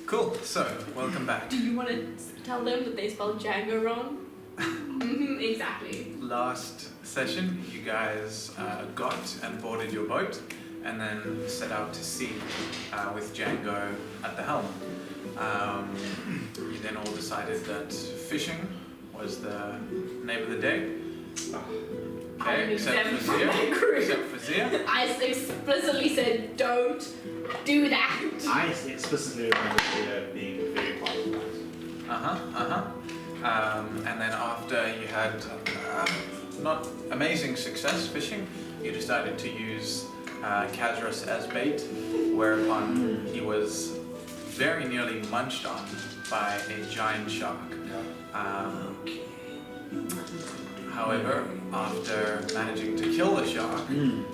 Cool, so, welcome back. Do you want to tell them that they spelled Django wrong? Exactly. Last session, you guys got and boarded your boat and then set out to sea with Django at the helm. You then all decided that fishing was the name of the day. Okay, except for Zia. I explicitly said, don't do that. I explicitly remember Zia being very qualified. And then after you had not amazing success fishing, you decided to use Kazras as bait, whereupon he was very nearly munched on by a giant shark. However, after managing to kill the shark, you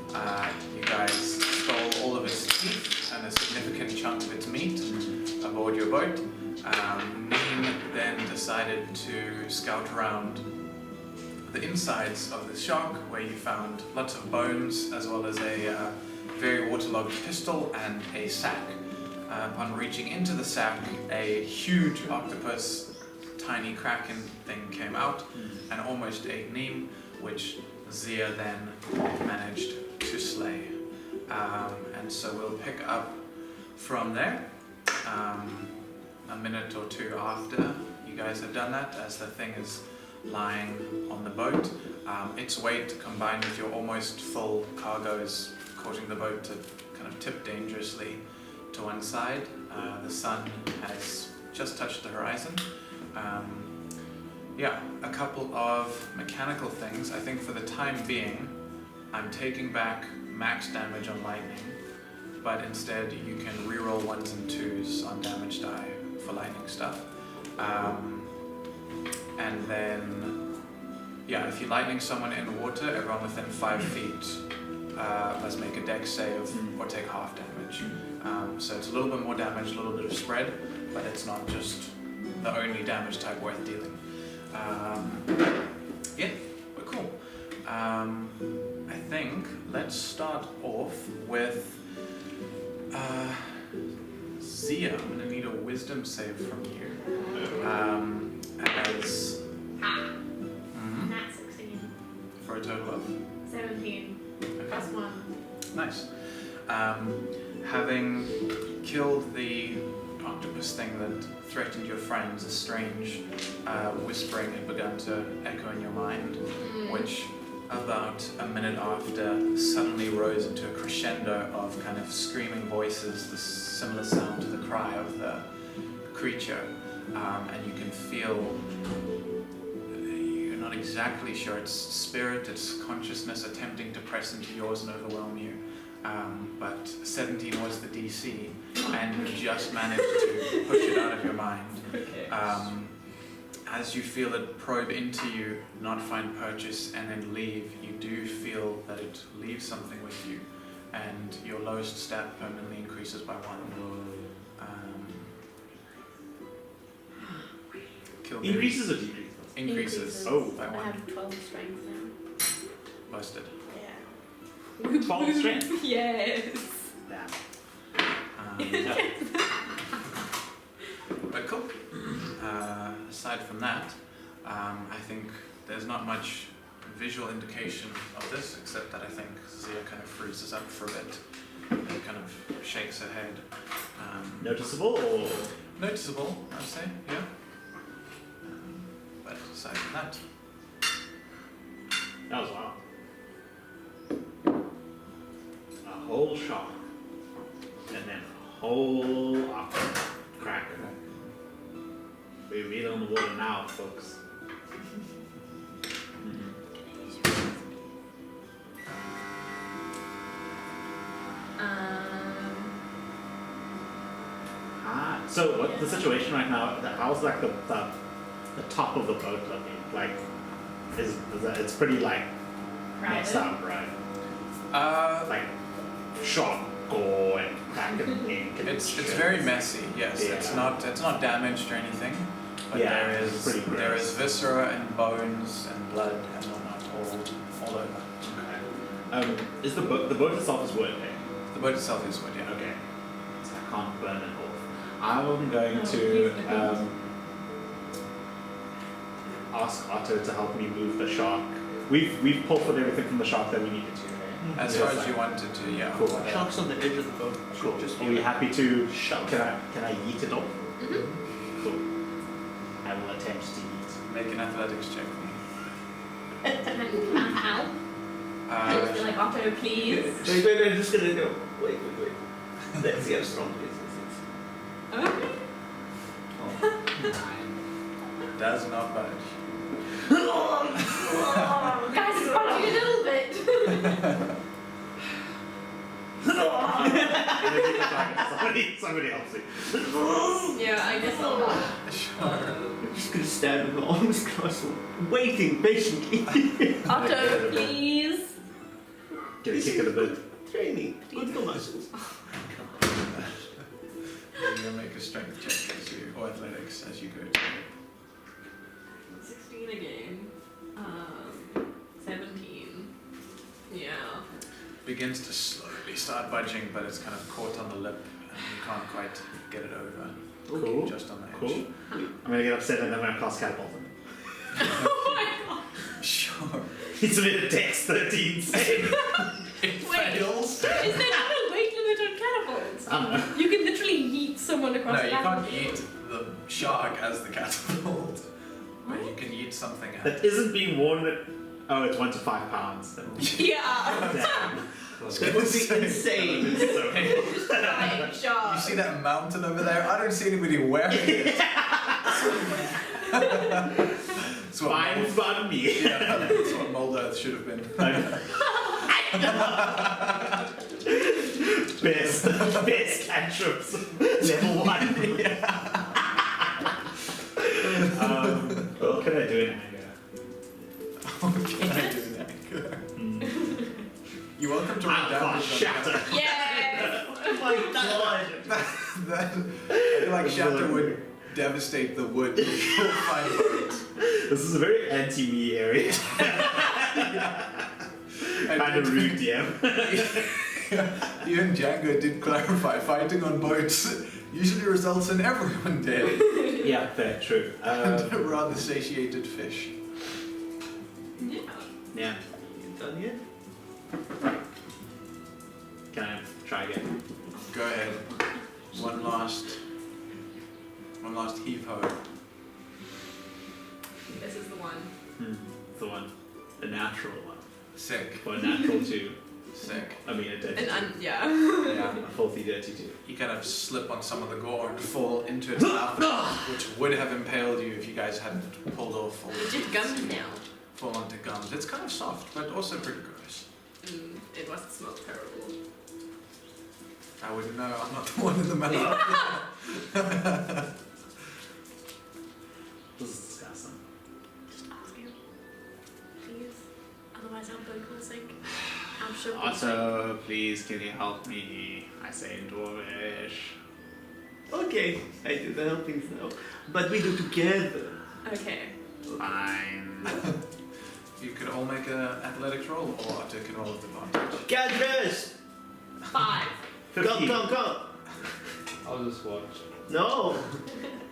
guys stole all of its teeth and a significant chunk of its meat aboard your boat. Neen then decided to scout around the insides of the shark, where you found lots of bones as well as a very waterlogged pistol and a sack. Upon reaching into the sack, a huge octopus, tiny kraken thing came out and almost ate Neem, which Zia then managed to slay. And so we'll pick up from there. A minute or two after you guys have done that, as the thing is lying on the boat, its weight combined with your almost full cargo is causing the boat to kind of tip dangerously to one side. The sun has just touched the horizon. A couple of mechanical things. I think for the time being, I'm taking back max damage on lightning, but instead you can reroll 1s and 2s on damage die for lightning stuff. And then, if you lightning someone in water, everyone within 5 feet must make a dex save or take half damage. So it's a little bit more damage, a little bit of spread, but it's not just the only damage type worth dealing. We're cool. I think let's start off with Zia. I'm gonna need a wisdom save from you. As Nat 16. for a total of 17. Plus 1. nice. Having killed the octopus thing that threatened your friends, a strange whispering had begun to echo in your mind, which about a minute after suddenly rose into a crescendo of kind of screaming voices, the similar sound to the cry of the creature, and you can feel, you're not exactly sure, its spirit, its consciousness attempting to press into yours and overwhelm you. But 17 was the DC, and you just managed to push it out of your mind. Okay. As you feel it probe into you, not find purchase, and then leave, you do feel that it leaves something with you, and your lowest stat permanently increases by 1. Increases or decreases? Increases. Oh, by I 1. have 12 strength now. Busted. Yeah. 12 strength? Yes. Damn. But cool. Aside from that, I think there's not much visual indication of this, except that I think Zia kind of freezes up for a bit and kind of shakes her head. Noticeable or? Noticeable, I'd say, yeah. But aside from that, That was wild. A whole shot. And then a whole cracker. We're really on the water now, folks. So what's the situation right now? How's like the top of the boat looking? Like, is that, it's pretty like messed up, right? Like shot, gore, and crack and ink. And it's very messy. Yes, Yeah. it's not damaged or anything, but Yeah, there it's pretty gross. is viscera and bones and blood and whatnot all over. Okay. Is the boat itself is wood, eh? The boat itself is wood, yeah. Okay. So I can't burn it off. I'm going to ask Otto to help me move the shark. We've pulled everything from the shark that we needed to. As far as you wanted to, yeah. Cool. Shark's on the edge of the boat. Cool. Just Are we happy to shove. Can I yeet it off? Mm-hmm. Cool. I will attempt to yeet. Make an athletics check for me. And how? Just be like, Otto, please. Wait, I'm just gonna go. Wait. Let's see how strong it is. Okay. Does not budge. Guys, it's budging a little bit. Somebody else. Yeah, I guess I'll. Sure. I'm just gonna stand with my arms crossed, waiting patiently. Otto, please. Get a kick of the bit. Training. Good for muscles. You're gonna make a strength check or athletics as you go. 16 again. 17. Yeah. Begins to slowly start budging, but it's kind of caught on the lip, and you can't quite get it over. Cool. Just on the edge. Cool. I'm gonna get upset and then I'm gonna cast catapult him. Oh my god. Sure. He's a bit dex 13 save. It Wait. fails. Is there not a weight limit on catapults? I don't know. You can literally yeet someone across No, the you can't battlefield. eat the shark as the catapult, but you can eat something else. That isn't being worn at. Oh, it's 1 to 5 pounds. Yeah. Damn. That would be insane. Right, sure. You see that mountain over there? I don't see anybody wearing it. That's what Fine, Mold- it's on me. Yeah, that's what Mold Earth should have been. Best cantrips. Level 1. What can I do in anger? What can I do next? You're welcome to write down Alpha Shatter. Yeah. Oh my god. I feel like Shatter would devastate the wood. You'll find it. This is a very anti-me area. Kind of rude, DM. You and Django did clarify fighting on boats usually results in everyone dead. Yeah, fair, true. And a rather satiated fish. Yeah. Yeah. You done yet? Can I try again? Go ahead. One last heave ho. This is the one. The one. The natural one. Sick. Or a natural 2. Sick. I mean, a dirty 2. Yeah. Yeah. A filthy dirty 2. You kind of slip on some of the gore and fall into its mouth, which would have impaled you if you guys hadn't pulled off all Legit gums now. fall onto gums. It's kind of soft, but also pretty gross. It must smell terrible. I wouldn't know. I'm not the one in the mouth. This is disgusting. Just ask him. Please. Otherwise our boat will sink. I'm sure we'll sink. Otto, please, can you help me? I say in Dwarvish. Okay, I do the helpings now. But we do together. Okay. Fine. You could all make an athletics roll, or Otto can roll with advantage. Gadgets! 5. Come. I'll just watch. No!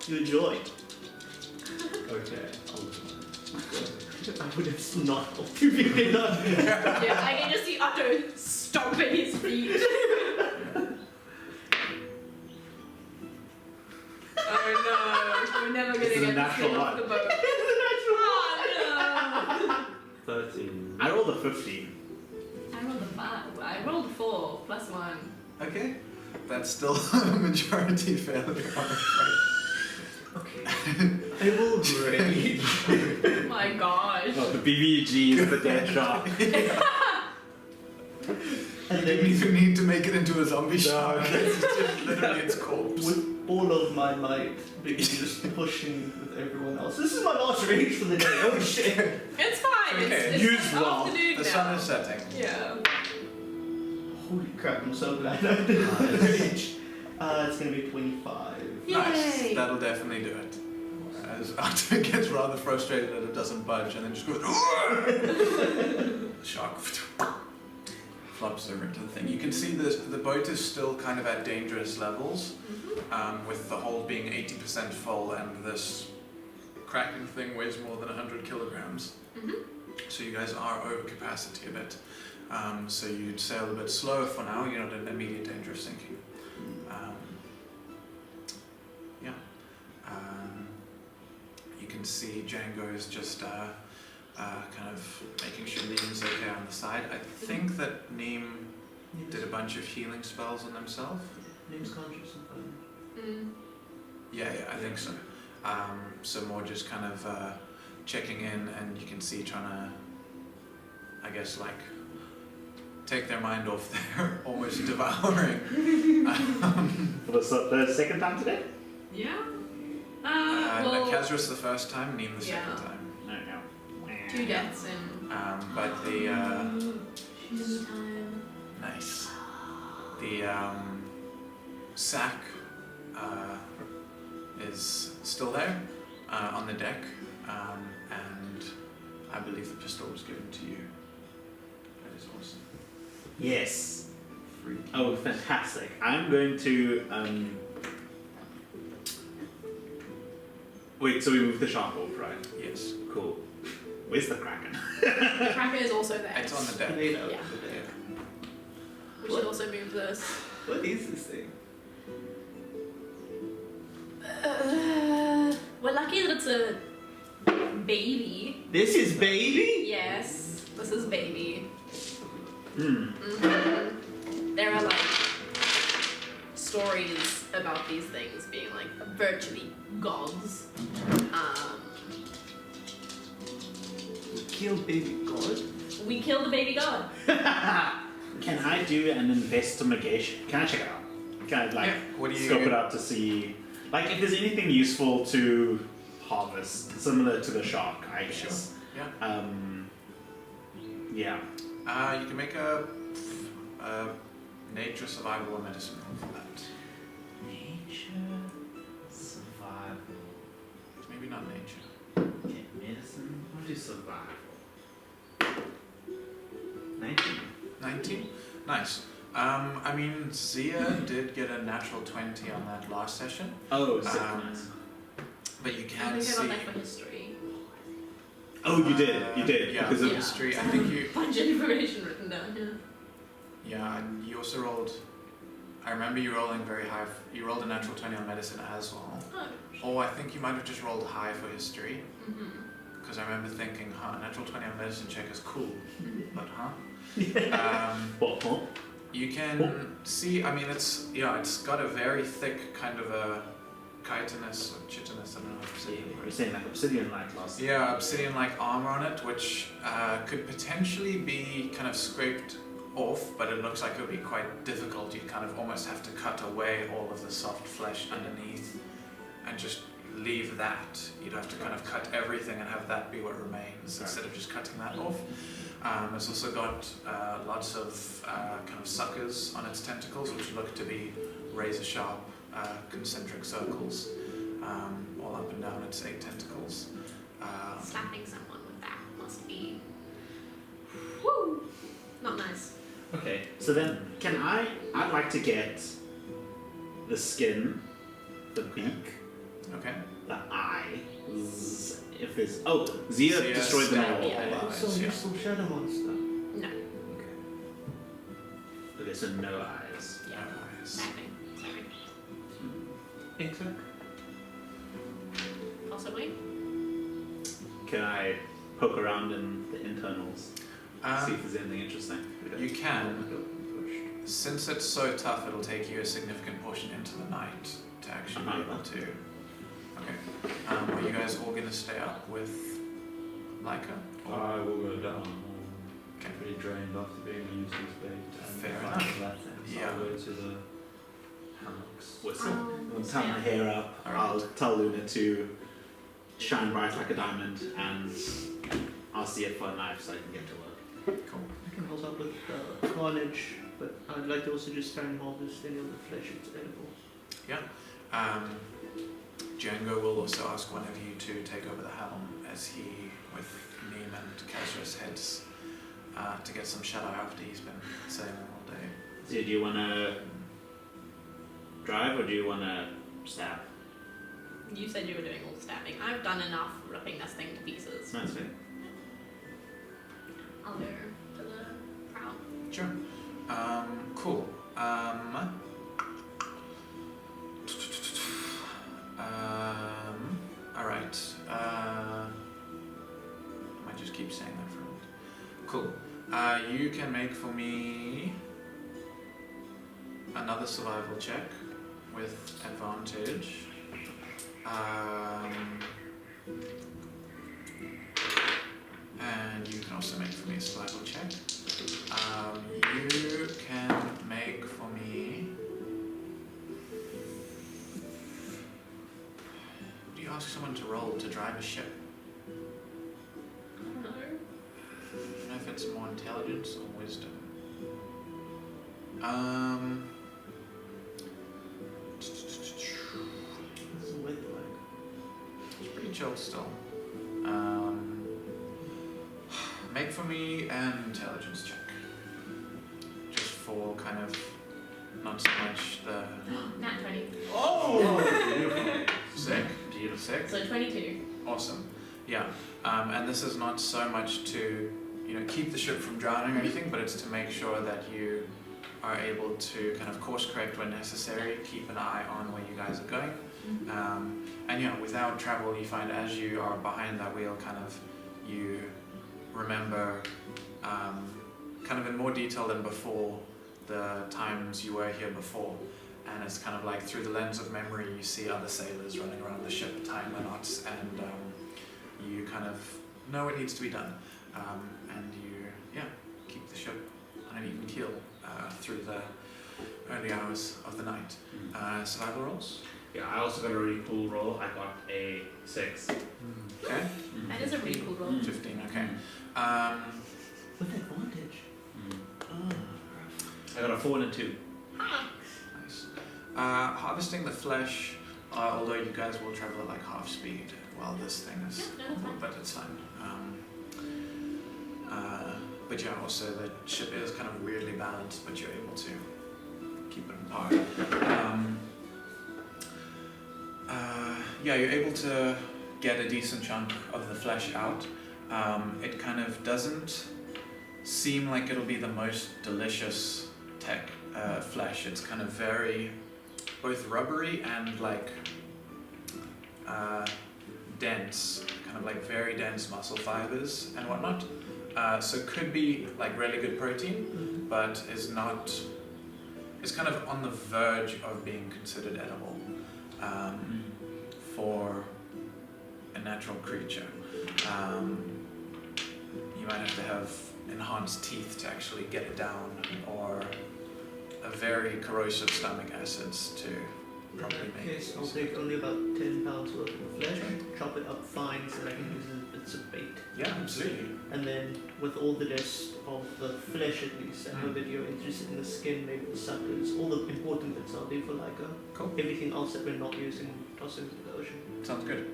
You enjoy. Okay, I'll just watch. I would have not helped you if you did not. Yeah, I can just see Otto stomping his feet. Oh no, we're never gonna This is a get this natural kid off one. the boat. Oh 13. I rolled a 15. no. I rolled a 5. I rolled 4 plus 1. Okay. That's still a majority failure, I'm afraid. Okay. I will rage. Oh my gosh. Oh, the BBG is the dead shark. You didn't even need to make it into a zombie shark. It's just literally its corpse. With all of my might, because just pushing with everyone else. This is my last rage for the day. Oh shit. It's fine. Okay. It's Use well. afternoon The now. sun is setting. Yeah. Holy crap, I'm so glad I did rage. It's gonna be 25. Nice. Yay. That'll definitely do it. As Otto gets rather frustrated that it doesn't budge and then just goes. The shark clubs over into the thing. You can see the boat is still kind of at dangerous levels, with the hold being 80% full, and this Kraken thing weighs more than 100 kilograms. So you guys are over capacity a bit. So you'd sail a bit slower for now. You're not in immediate danger of sinking. You can see Django is just kind of making sure Neem's okay on the side. I think that Neem did a bunch of healing spells on himself. Name's conscious and fine. Yeah, I think so. So more just kind of checking in, and you can see trying to, I guess, like, take their mind off their almost devouring. For the second time today? Yeah. Well, Kazra's the first time, Neem the second time. No. 2 deaths in. But the Dinnertime. nice. The sack is still there on the deck, and I believe the pistol was given to you. That is awesome. Yes. Oh, fantastic. I'm going to wait, so we moved the shark off, right? Yes. Cool. Where's the Kraken? The Kraken is also there. It's on the deck. Tornado. Yeah. Yeah. We should also move this. What is this thing? We're lucky that it's a baby. This is baby? Yes, this is baby. Hmm. There are like stories about these things being like virtually gods. Kill baby god? We killed the baby god. Can I do an investigation? Can I check it out? Can I like Yeah. What do you- scope it out to see, like, if there's anything useful to harvest, similar to the shark, I guess. Yeah. Yeah. You can make a nature, survival, or medicine roll for that. Nature, survival. Maybe not nature. Okay, medicine. What is survival? 19. 19? Nice. I mean, Zia did get a natural 20 on that last session, Oh, nice. but you I can think I see. got that for history. Oh, you did. You did. Yeah, Because for of Yeah. history. I think you. Bunch of information written down. Yeah. Yeah, and you also rolled. I remember you rolling very high. You rolled a natural 20 on medicine as well. Oh. Or I think you might have just rolled high for history. Mhm. Because I remember thinking, natural 20 on medicine check is cool. But, What? you can see, I mean, it's got a very thick kind of a chitinous or chitinous, I don't know how to say it. You're saying like obsidian like last. Yeah, obsidian-like armor on it, which could potentially be kind of scraped off, but it looks like it would be quite difficult. You'd kind of almost have to cut away all of the soft flesh underneath and just leave that. You'd have to kind of cut everything and have that be what remains instead of just cutting that off. It's also got lots of kind of suckers on its tentacles, which look to be razor-sharp concentric circles all up and down its 8 tentacles. Slapping someone with that must be. Woo! Not nice. Okay, so then I'd like to get the skin, the beak, Okay. the eyes. If there's Zia Zia destroyed them stabbed all. Yeah. the Also, eyes, yeah. useful shadow monster. No. Okay. Okay, so no eyes. Yeah. Eyes. Slapping. Sorry. Intellect? Possibly. Can I poke around in the internals? See if there's anything interesting. You can. Since it's so tough, it'll take you a significant portion into the night to actually be able to. Okay. Are you guys all going to stay up with Leica? I will go down. Okay. I'm pretty drained after being a useless bait. And Fair fighting enough. that thing. So Yeah. I'll go to the hammocks. Whistle. Oh, I'll tie my hair up. Alright. I'll tell Luna to shine bright like a diamond, and I'll see it for a knife so I can get to work. Cool. I can hold up with carnage, but I'd like to also just try and harvest any of the flesh it's edible. Django will also ask one of you to take over the helm as he, with Neem and Kazra's heads, to get some shut eye after he's been sailing all day. So do you want to drive or do you want to stab? You said you were doing all the stabbing. I've done enough ripping this thing to pieces. That's good. I'll go to the prow. Sure. Cool. Alright. I might just keep saying that for a minute. Cool. You can make for me another survival check with advantage. And you can also make for me a survival check. You can make for me. Do you ask someone to roll to drive a ship? I don't know. I don't know if it's more intelligence or wisdom. What's the weather like? It's pretty chill still. Make for me an intelligence check. Just for kind of not so much the Nat 20. Oh! Beautiful. sick. Beautiful. Sick. So 22. Awesome. Yeah. And this is not so much to, keep the ship from drowning or anything, but it's to make sure that you are able to kind of course correct when necessary, keep an eye on where you guys are going. And without travel, you find as you are behind that wheel, you remember kind of in more detail than before the times you were here before. And it's kind of like through the lens of memory, you see other sailors running around the ship tying the knots, and you kind of know what needs to be done. And you, keep the ship on an even keel through the early hours of the night. Survival rolls? Yeah, I also got a really cool roll. I got a 6. Okay. That is a really cool roll. 15, okay. With advantage. I got a 4 and a 2. Nice. Harvesting the flesh, although you guys will travel at like half speed while this thing is, Yeah, no, that's fine. but it's fine. But also the ship is kind of weirdly balanced, but you're able to keep it in par. You're able to get a decent chunk of the flesh out. It kind of doesn't seem like it'll be the most delicious flesh. It's kind of very both rubbery and like dense, kind of like very dense muscle fibers and whatnot. So it could be like really good protein, but is kind of on the verge of being considered edible for a natural creature. You might have to have enhanced teeth to actually get it down, or a very corrosive stomach acids to properly make it. Yes, I'll take only about 10 pounds worth of flesh, chop it up fine so that I can use it as bits of bait. Yeah, absolutely. And then with all the rest of the flesh at least, I know that you're interested in the skin, maybe the suckers, all the important bits I'll do for like Cool. everything else that we're not using, toss into the ocean. Sounds good.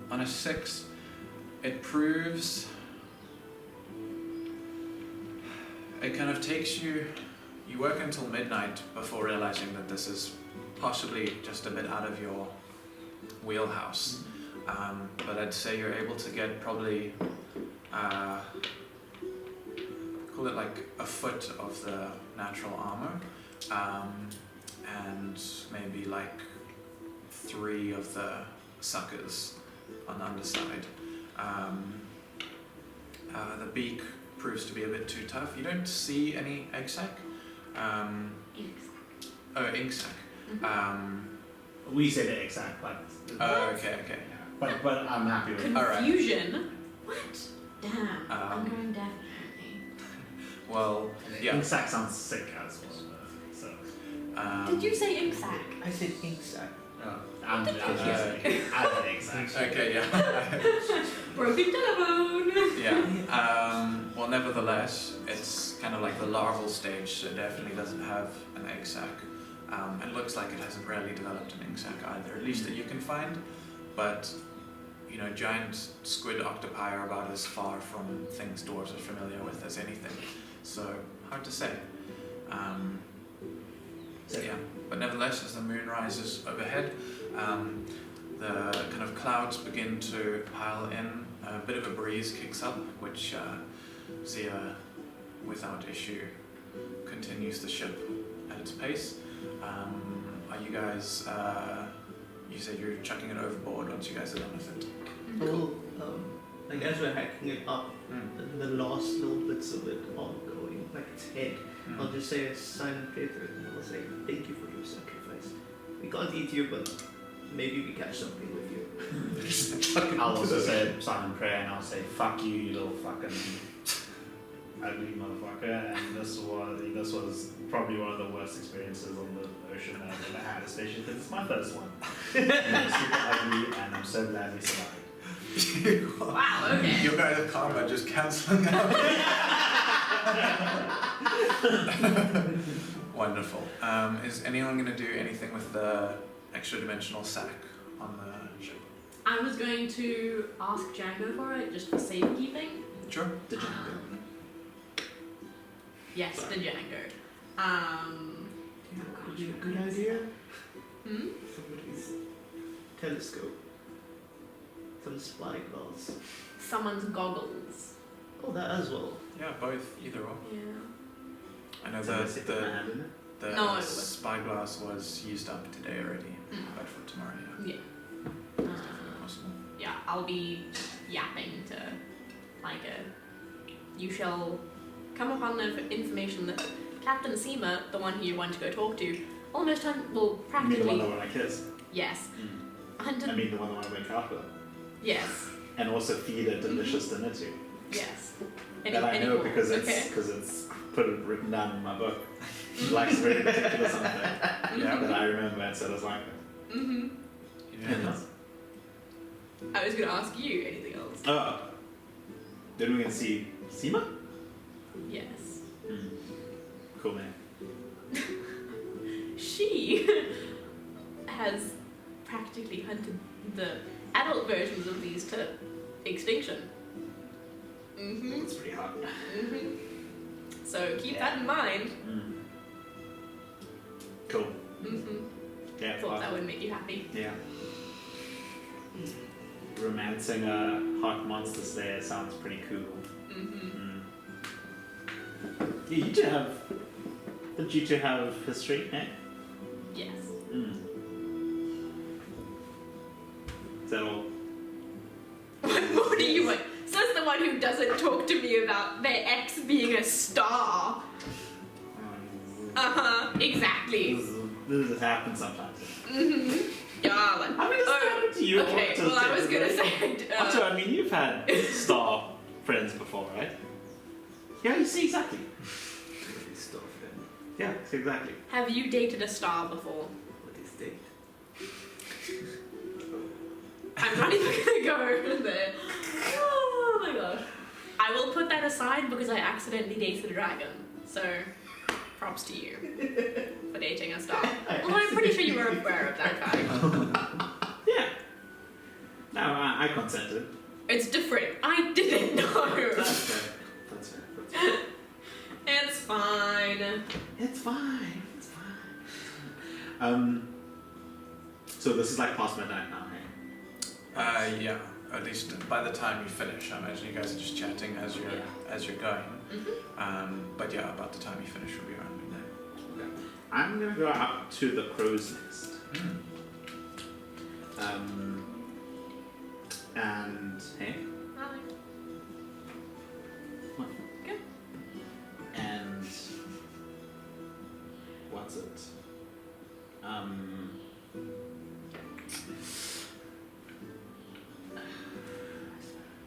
On a 6, it proves. It kind of takes you. You work until midnight before realizing that this is possibly just a bit out of your wheelhouse. But I'd say you're able to get probably. Call it like a foot of the natural armor, and maybe like 3 of the suckers on the underside. The beak proves to be a bit too tough. You don't see any egg sac. Ink sac. We say the exact, but Okay. but I'm happy with it. Confusion? What? Damn. I'm Um, going deaf apparently. Well, yeah. Ink sac sounds sick as well. So Did you say ink sac? I said ink sac. I'm Did you I'm say? I'm ink sac. Okay, yeah. Broken telephone. Yeah. Well, nevertheless, it's kind of like the larval stage, so it definitely doesn't have an egg sac. It looks like it hasn't really developed an ink sac either, at least that you can find. But giant squid octopi are about as far from things dwarves are familiar with as anything. So, hard to say. Yeah, but nevertheless, as the moon rises overhead, the kind of clouds begin to pile in. A bit of a breeze kicks up, which Zia, without issue, continues the ship at its pace. Are you guys? You said you're chucking it overboard once you guys are done with it. Well, like as we're hacking it up, the last little bits of it are going, like its head. I'll just say a silent prayer through it, and I'll say, "Thank you for your sacrifice. We can't eat you, but maybe we catch something with you." I'll also say silent prayer, and I'll say, "Fuck you, you little fucking ugly motherfucker." And this was probably one of the worst experiences on the ocean that I've ever had, especially because it's my first one. And it's super ugly, and I'm so glad we survived. Wow, okay. Your guys' karma just cancelling out. Wonderful. Is anyone going to do anything with the extra dimensional sack on the ship? I was going to ask Django for it, just for safekeeping. Sure. The Django. Yes, the Django. Would be a good idea. Hmm? Somebody's telescope. Some spyglass. Someone's goggles. Oh, that as well. Yeah, both. Either or. Yeah. I know So the No, it was- spyglass was used up today already, but for tomorrow, yeah. Yeah. It's definitely possible. Yeah, I'll be yapping to you shall come upon the information that Captain Seema, the one who you want to go talk to, almost You mean the practically one that I want to kiss? yes. I Hunted mean the one I want to wake up with. yes. And also feed a delicious dinner to. Yes. That I know more? because it's okay. written down in my book. He likes very particular something Yeah. that I remember, and so it's like that. Mm-hmm. Yeah. I was gonna ask you anything else. Oh. Then we can see Seema? Yes. Cool man. She has practically hunted the adult versions of these to extinction. Mm-hmm. That's pretty hot. Mm-hmm. So keep that in mind. Cool. Mm-hmm. Yeah. Thought that would make you happy. Yeah. Romancing a hot monster slayer sounds pretty cool. Mm-hmm. Yeah, did you two have history, eh? Yes. Is that all? What more do you want? Says the one who doesn't talk to me about their ex being a star. Uh-huh, exactly. This has happened sometimes. Mm-hmm. Yeah, like, I mean, it's happened to you. okay, well, I was gonna say... So, I mean, you've had star friends before, right? Yeah, you see, exactly. Stuff then. Yeah, exactly. have you dated a star before? What is date? I'm not even gonna go there. Oh my gosh. I will put that aside because I accidentally dated a dragon. So, props to you for dating a star. Although I'm pretty sure you were aware of that fact. Yeah. No, I consented. It's different. I didn't know. That's fair. That's fair. That's fair. It's fine. It's fine. It's fine. So this is like past midnight now, hey? Yeah. At least by the time you finish, I imagine you guys are just chatting as you're going. Mm-hmm. But yeah, about the time you finish will be around midnight. Okay. I'm gonna go up to the crow's nest. And hey, Hi. what? Good. And what's it?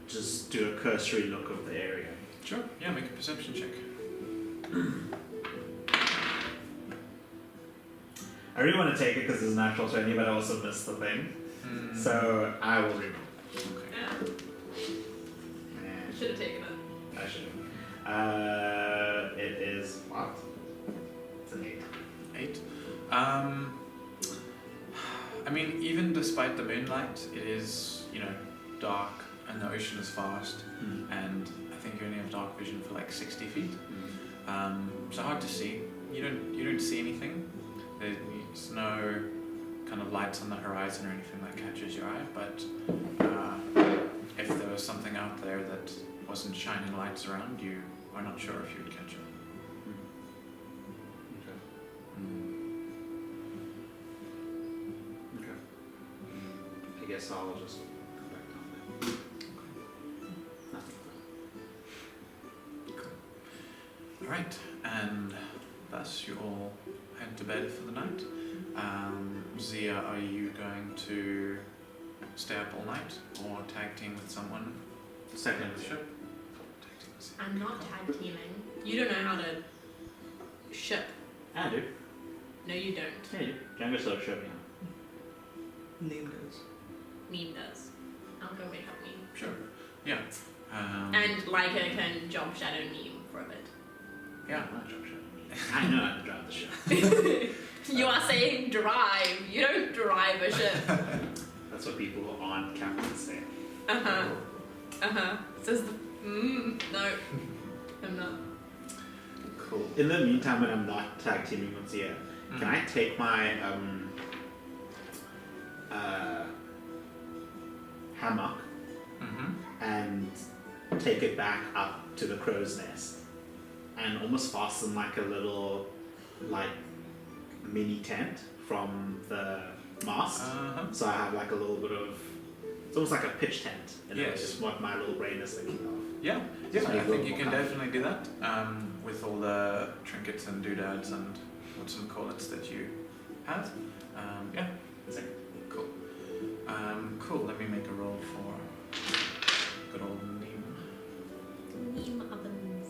Just do a cursory look of the area. Sure. Yeah, make a perception check. I really want to take it because it's a natural 20, but I also missed the thing. So I will reroll. Okay. Yeah, And should have taken it. I should have. It is what? It's an 8. 8. I mean, even despite the moonlight, it is, dark and the ocean is vast, and I think you only have dark vision for like 60 feet. So hard to see. You don't see anything. There's no kind of lights on the horizon or anything that catches your eye, but if there was something out there that wasn't shining lights around, you are not sure if you would catch it. Okay. I guess I'll just go back down there. Nothing. Alright, and thus you all head to bed for the night. Zia, are you going to stay up all night or tag team with someone? Second on the ship? Tag team with Zia. I'm not tag teaming. You don't know how to ship. I do. No, you don't. Yeah, you. Younger sort of show me Name does. Meme does. I'll go wake up Meme. Sure. Yeah. And Leica can job shadow Meme for a bit. Yeah. I'm not job shadowing. I know how to drive the ship. You are saying drive. You don't drive a ship. That's what people who aren't captains say. Says the. No. I'm not. Cool. In the meantime, when I'm not tag teaming with Zia, can I take my hammock and take it back up to the crow's nest and almost fasten like a little mini tent from the mast? So I have like a little bit of, it's almost like a pitch tent. And Yes. it's just what my little brain is thinking of. Yeah, Just I make it a think little you more can comfortable. definitely do that with all the trinkets and doodads and what's some call-its that you have. Yeah, cool. Cool, let me make a roll for good old Neem. Meme ovens.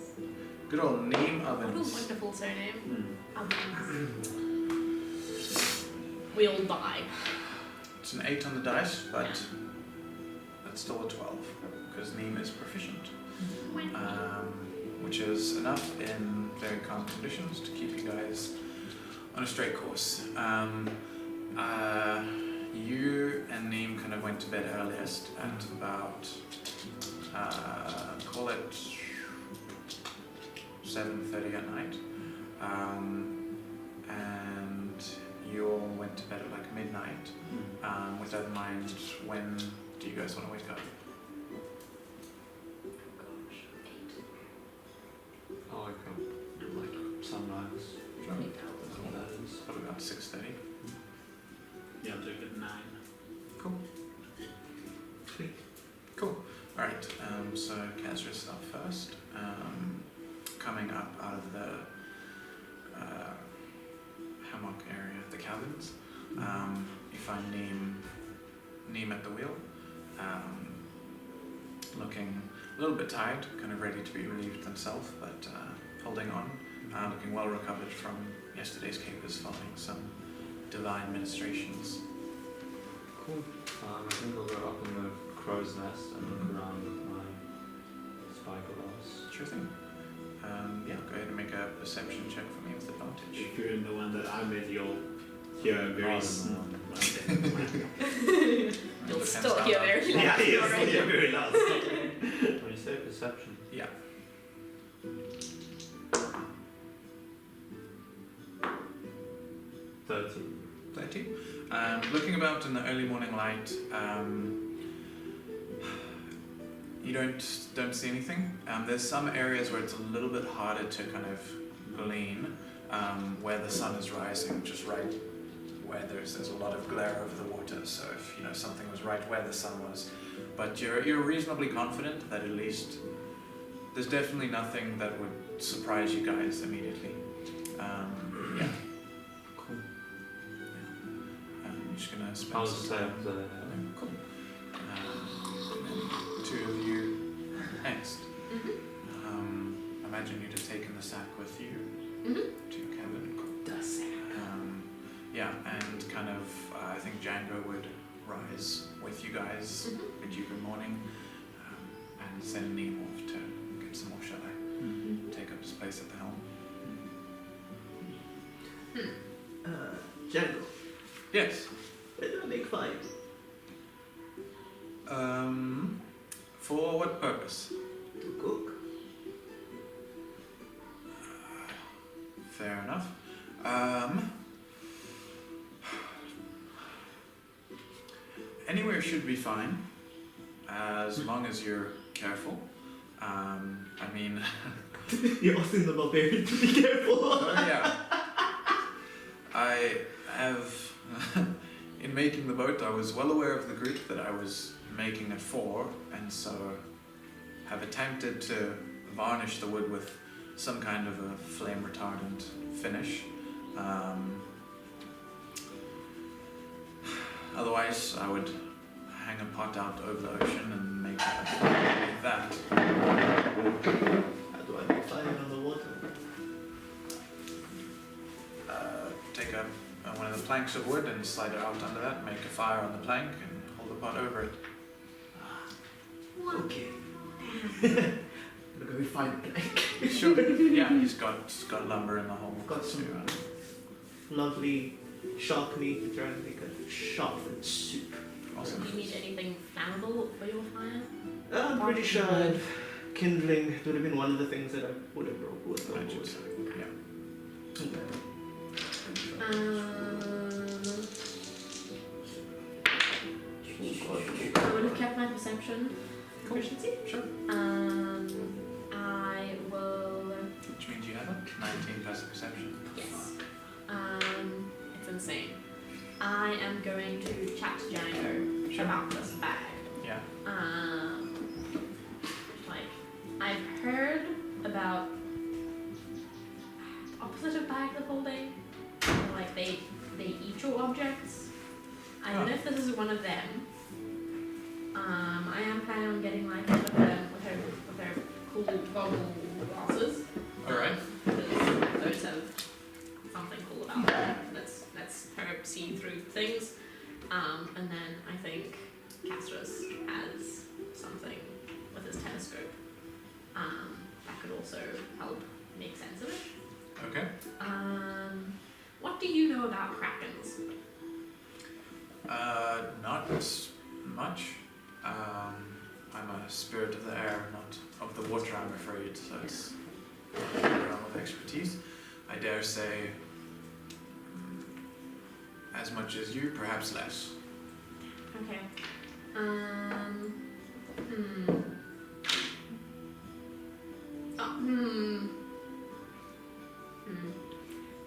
Good old Neem What a ovens. wonderful surname. Ovens. We all die. It's an 8 on the dice, but that's still a 12 because Neem is proficient. Which is enough in very calm conditions to keep you guys on a straight course. You and Neem kind of went to bed earliest at about, call it 7:30 at night. And you all went to bed at like midnight. With that in mind, when do you guys want to wake up? Oh, I can do like sunrise. Sure. What that is. Probably about 6:30. Yeah, I'll do it at 9. Cool. Sweet. Cool. Alright, so Kazra's stuff first. Coming up out of the hammock area, the cabins, you find Neem at the wheel, looking a little bit tired, kind of ready to be relieved himself, but holding on, looking well recovered from yesterday's capers following some divine ministrations. Cool. I think I'll go up in the crow's nest and look around with my spyglass. Sure thing. Yeah, go ahead and make a perception check for me with advantage. If you're in the one that I'm in, you'll hear a very You'll still hear very loud. Yeah, you'll already. hear very loud. When you say perception, Yeah. $30. 30. Looking about in the early morning light, you don't see anything. There's some areas where it's a little bit harder to kind of glean where the sun is rising, just right where there's a lot of glare over the water. So if something was right where the sun was, but you're reasonably confident that at least there's definitely nothing that would surprise you guys immediately. Yeah. Cool. I'm just gonna spend I'll some just stay time. up there. Cool. And then 2 of you next. Imagine you'd have taken the sack with you to your cabin. The sack. Yeah, and kind of, I think Django would rise with you guys, bid you good morning, and send Neem off to get some more shut-eye, take up his place at the helm. Django, Yes. where do I make 5? Anywhere should be fine, as long as you're careful. I mean... You're asking the barbarian to be careful. Oh yeah. I have... in making the boat, I was well aware of the group that I was making it for, and so have attempted to varnish the wood with some kind of a flame retardant finish. Otherwise, I would hang a pot out over the ocean and make a fire with that. How do I make fire on the water? Take one of the planks of wood and slide it out under that, make a fire on the plank and hold the pot over it. Okay. I'm gonna go find a plank. Sure. Yeah, he's got lumber in the hole. Got some lovely shark meat to try and make a sharpened soup. Awesome. Do you need anything flammable for your fire? I'm pretty sure kindling would have been one of the things that I would have brought with the Right, boat. yeah. I would have kept my perception proficiency. Sure. I will. Which means you have a 19 plus perception. Yes. It's insane. I am going to chat to Django Sure. about this bag. Yeah. Like, I've heard about the opposite of bags of holding. Like they eat your objects. I don't know if this is one of them. I am planning on getting like one of them with her cool goggle glasses. Alright. Because those have something cool about them. That's her see through things. And then I think Castros has something with his telescope that could also help make sense of it. Okay. What do you know about krakens? Not much. I'm a spirit of the air, not of the water, I'm afraid, so it's a realm of expertise. I dare say as much as you, perhaps less. Okay.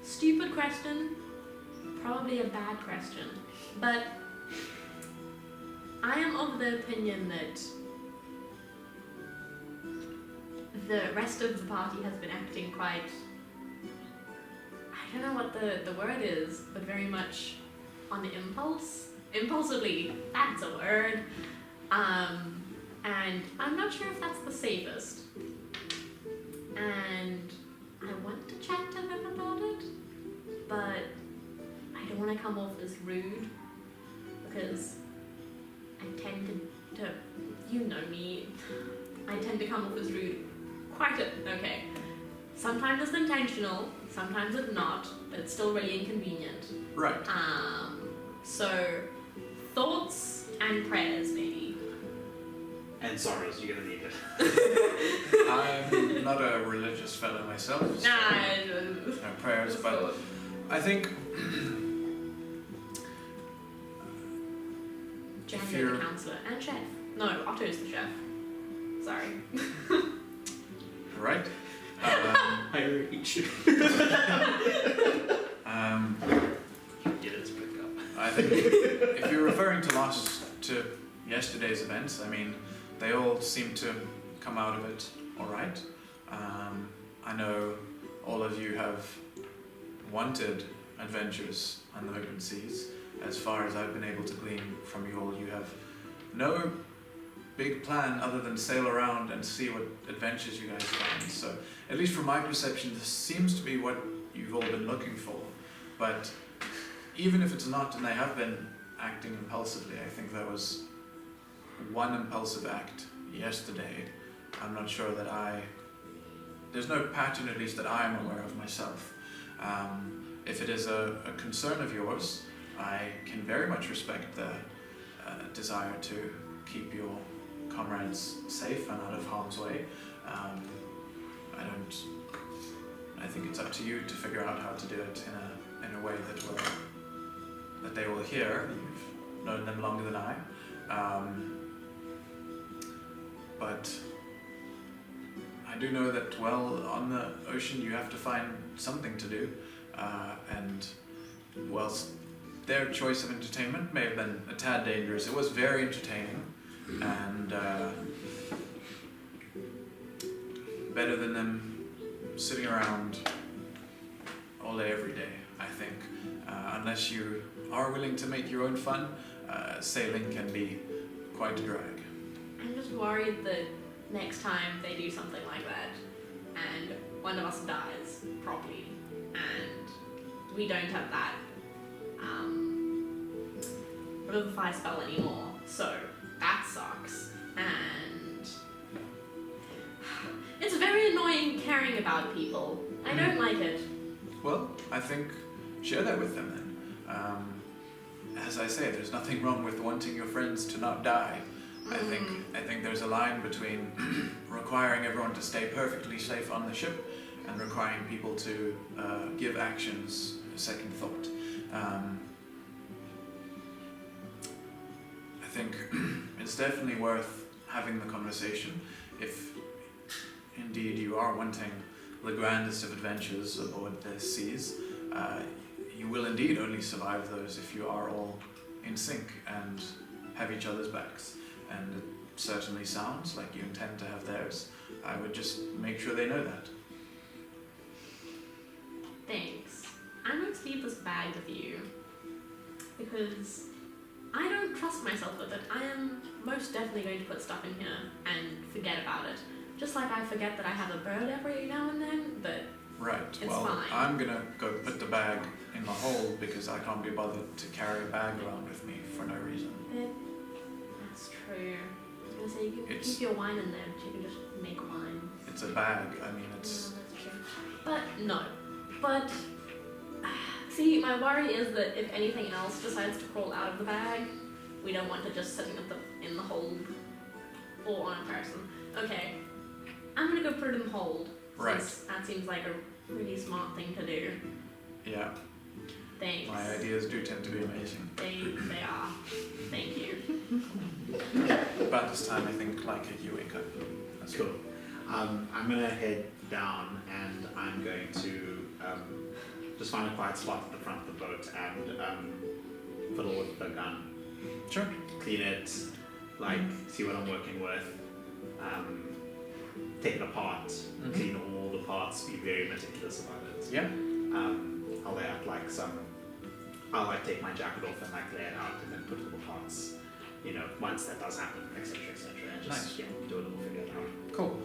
Stupid question. Probably a bad question. But I am of the opinion that the rest of the party has been acting quite, I don't know what the word is, but very much on impulse. Impulsively, that's a word. And I'm not sure if that's the safest. And I want to chat to them about it, but I don't want to come off as rude because I tend to you know me, I tend to come off as rude okay. Sometimes it's intentional, sometimes it's not, but it's still really inconvenient. Right. So thoughts and prayers maybe. And sorrows, you're gonna need it. I'm not a religious fellow myself, so no prayers, but I think Django the counselor and chef. No, Otto's the chef. Sorry. right. Higher each. Get it to pick up. I think if you're referring to yesterday's events, I mean, they all seem to come out of it all right. I know all of you have wanted adventures on the open seas. As far as I've been able to glean from you all, you have no big plan other than sail around and see what adventures you guys find. So, at least from my perception, this seems to be what you've all been looking for. But even if it's not, and they have been acting impulsively, I think there was one impulsive act yesterday. I'm not sure that there's no pattern, at least that I am aware of myself. If it is a concern of yours, I can very much respect the desire to keep your comrades safe and out of harm's way. I I think it's up to you to figure out how to do it in a way that they will hear. You've known them longer than I. But I do know that, well, on the ocean you have to find something to do, and whilst their choice of entertainment may have been a tad dangerous, it was very entertaining, and better than them sitting around all day every day, I think. Unless you are willing to make your own fun, sailing can be quite a drag. I'm just worried that next time they do something like that and one of us dies properly and we don't have that revivify spell anymore, so that sucks. And it's very annoying caring about people. I don't like it. Well, I think share that with them then. As I say, there's nothing wrong with wanting your friends to not die. I think there's a line between requiring everyone to stay perfectly safe on the ship and requiring people to give actions a second thought. I think it's definitely worth having the conversation if indeed you are wanting the grandest of adventures aboard the seas. You will indeed only survive those if you are all in sync and have each other's backs. And it certainly sounds like you intend to have theirs. I would just make sure they know that. Thanks. I'm going to leave this bag with you because I don't trust myself with it. I am most definitely going to put stuff in here and forget about it. Just like I forget that I have a bird every now and then, but right. It's well, fine. I'm gonna go put the bag in the hold because I can't be bothered to carry a bag around with me for no reason. That's true. I was gonna say you can It's- keep your wine in there, but you can just make wine. It's a bag. I mean, it's. Yeah, that's true. But no. But see, my worry is that if anything else decides to crawl out of the bag, we don't want it just sitting in the hold or on a person. Okay, I'm gonna go put it in the hold. Right. Since that seems like a really smart thing to do. Yeah. Thanks. My ideas do tend to be amazing. They are. Thank you. About this time, I think, like it, you wake up. That's Cool. I'm gonna head down and I'm going to just find a quiet spot at the front of the boat and fiddle with the gun. Sure. Clean it, like see what I'm working with, take it apart, clean all the parts, be very meticulous about it. Yeah. I'll lay out like I'll like take my jacket off and like lay it out and then put all the parts, once that does happen, etc., and just Nice. do a little figure it out. Cool.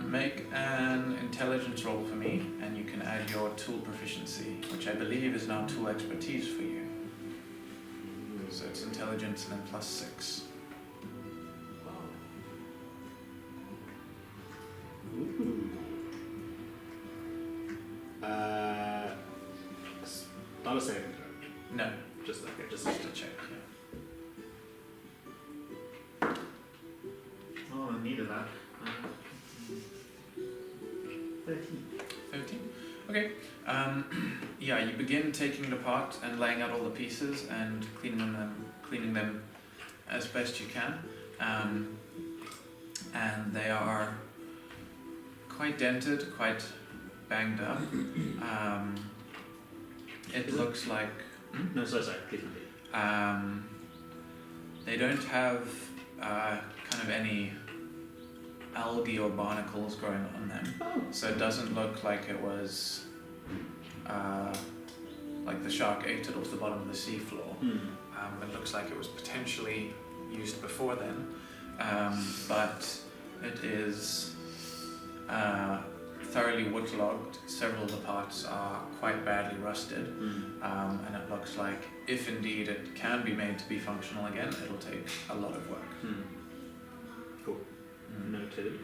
Make an intelligence roll for me, and you can add your tool proficiency, which I believe is now tool expertise for you. So it's intelligence and then +6. Ooh. Not a saving throw. No, Just okay, just just a check. Yeah. Oh, I needed that. 13. 13. Okay. Yeah, you begin taking it apart and laying out all the pieces and cleaning them as best you can. And they are quite dented, quite banged up. It looks like No, sorry, please continue. they don't have kind of any algae or barnacles growing on them. So it doesn't look like it was like the shark ate it off the bottom of the seafloor. It looks like it was potentially used before then, but it is thoroughly waterlogged. Several of the parts are quite badly rusted, and it looks like if indeed it can be made to be functional again, it'll take a lot of work. Cool. Noted.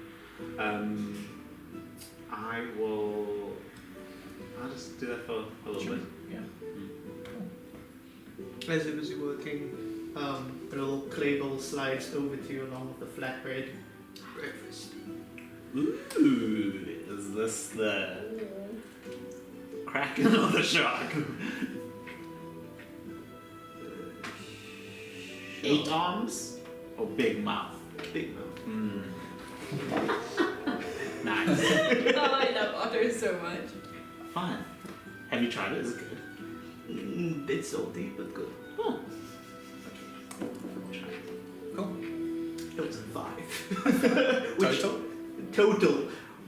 I'll just do that for a little Sure. bit. Yeah. As it was working, a little clay bowl slides over to you along with the flatbread. Breakfast. Ooh, is this the kraken or the shark? 8 arms or big mouth? Big mouth. Nice. Oh, I love otters so much. Fun. Have you tried it? Is it good? Bit salty, but good. Oh. Cool. It was a 5. Total? Total,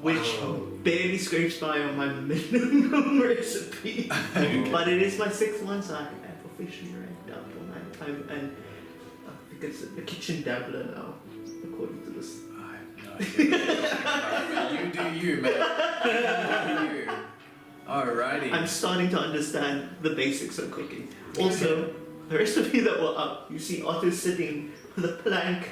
which Wow. barely scrapes by on my minimum recipe. But it is my 6th one, so I have officially ranked up on that time. And because the kitchen dabbler now, according to this. I have no idea. You do you, man. You do you. Alrighty. I'm starting to understand the basics of cooking. Also, the rest of you that were up, you see Otto sitting with a plank,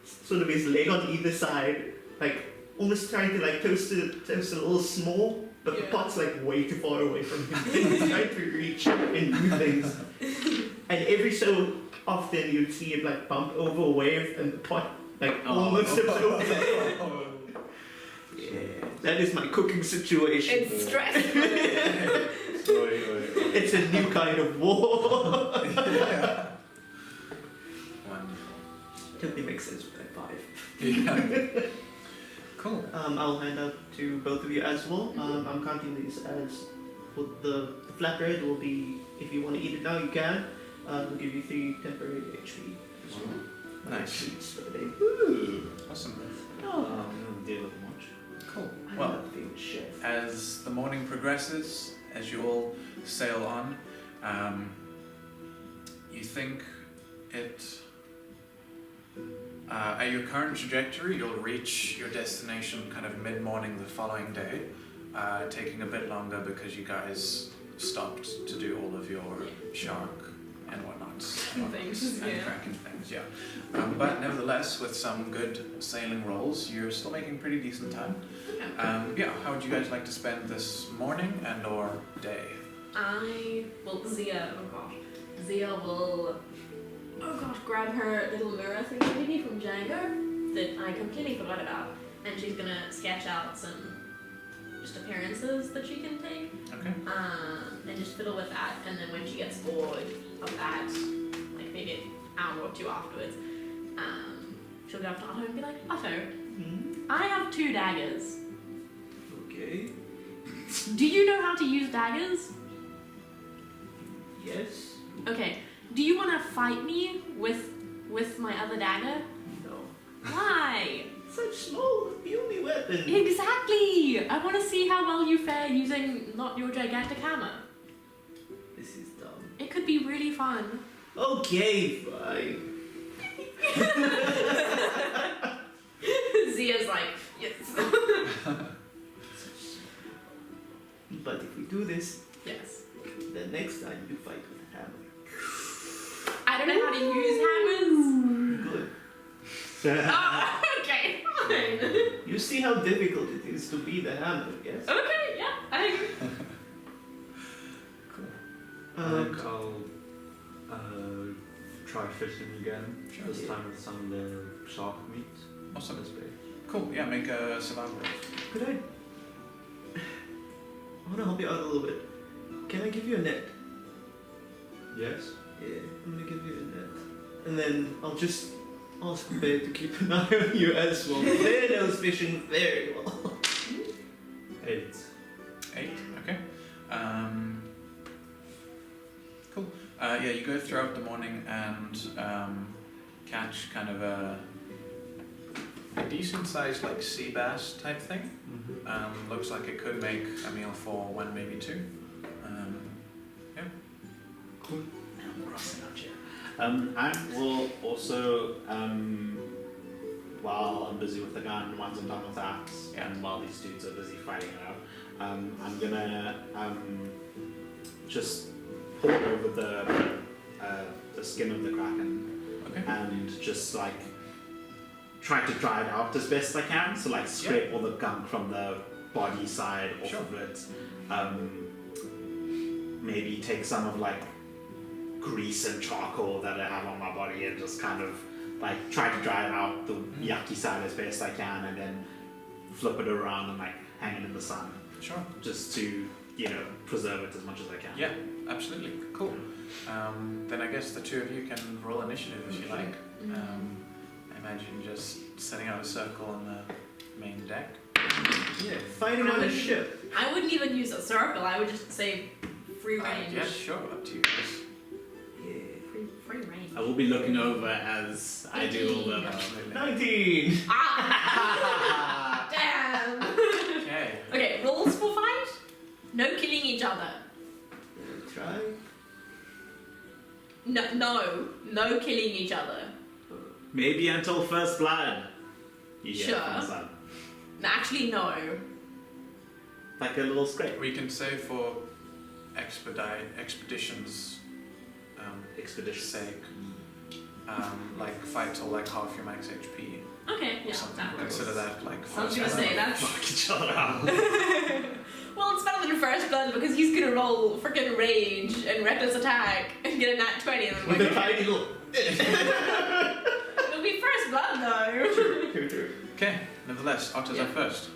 sort of his leg on either side, like almost trying to like toast it a little small, but the Yeah. pot's like way too far away from him. He's trying to reach and do things. And every so often you'd see it like bump over a wave and the pot like almost tips over. Yeah, that is my cooking situation. It's stressful. It's a new kind of war. Wonderful. Totally makes sense with that 5. Yeah. Cool. I'll hand out to both of you as well. I'm counting these as well, the flatbread will be, if you want to eat it now, you can. We'll give you 3 temporary HP as well. Nice. Sweets for the day. Ooh. Awesome. Deal with much. Cool. I'm Well, not being chef. as the morning progresses, as you all sail on, you think it, at your current trajectory, you'll reach your destination kind of mid-morning the following day, taking a bit longer because you guys stopped to do all of your shark and whatnot. Things, And yeah. cracking things, yeah. But nevertheless, with some good sailing rolls, you're still making pretty decent time. Yeah, how would you guys like to spend this morning and or day? Zia will, grab her little mirror thingy from Django that I completely forgot about, and she's gonna sketch out some just appearances that she can take, Okay. and just fiddle with that, and then when she gets bored of that, like maybe an hour or 2 afterwards, she'll go up to Otto and be like, Otto, I have 2 daggers. Okay. Do you know how to use daggers? Yes. Okay. Do you want to fight me with my other dagger? No. Why? Such small, puny weapon. Exactly! I want to see how well you fare using not your gigantic hammer. This is dumb. It could be really fun. Okay, fine. Zia's like, yes. But if we do this, Yes. the next time you fight with a hammer. I don't know how to use hammers. Good. Oh, okay, fine. You see how difficult it is to be the hammer, yes? Okay, yeah, I agree. I think I'll try fishing again. Sure. This time with some of the shark meat. Awesome. This big. Cool. Yeah, make a survival roll. Could I want to help you out a little bit. Can I give you a net? Yes. Yeah, I'm gonna give you a net. And then I'll just ask Bear to keep an eye on you as well. Bear knows fishing very well. 8. 8. Okay. Cool. Yeah, you go throughout the morning and catch kind of a decent sized like sea bass type thing. Looks like it could make a meal for 1, maybe 2. Yeah. Cool. I'm crossing out here. I will also, while I'm busy with the gun, once I'm done with that, and while these dudes are busy fighting it out, I'm gonna just pull over the skin of the kraken Okay. and just like try to dry it out as best I can. So like scrape all the gunk from the body side off Sure. of it. Maybe take some of like grease and charcoal that I have on my body and just kind of like try to dry it out the yucky side as best I can, and then flip it around and like hang it in the sun Sure. just to preserve it as much as I can. Yeah, absolutely. Cool. Then I guess the two of you can roll initiative if you like. I imagine just setting out a circle on the main deck. Yeah, fighting on a ship. I wouldn't even use a circle. I would just say free range. Yeah, sure, up to you. Yeah. Free range. I will be looking over as I do all the. Absolutely. 19! Ah! Damn! Okay. Okay, rules for fight? No killing each other. Try. No killing each other. Maybe until first blood. You get Sure. from the sun. Actually, no. Like a little scrape. We can say for expeditions Expedition. sake, like fight till like half your max HP Okay, or yeah, something. that works. Consider that like I was gonna first say blood. that's. Fuck each other out. Well, it's better than first blood because he's gonna roll freaking rage and reckless attack and get a nat 20 and then With a tiny little. it'll be first blood though. True. Okay, nevertheless, Otto's up first.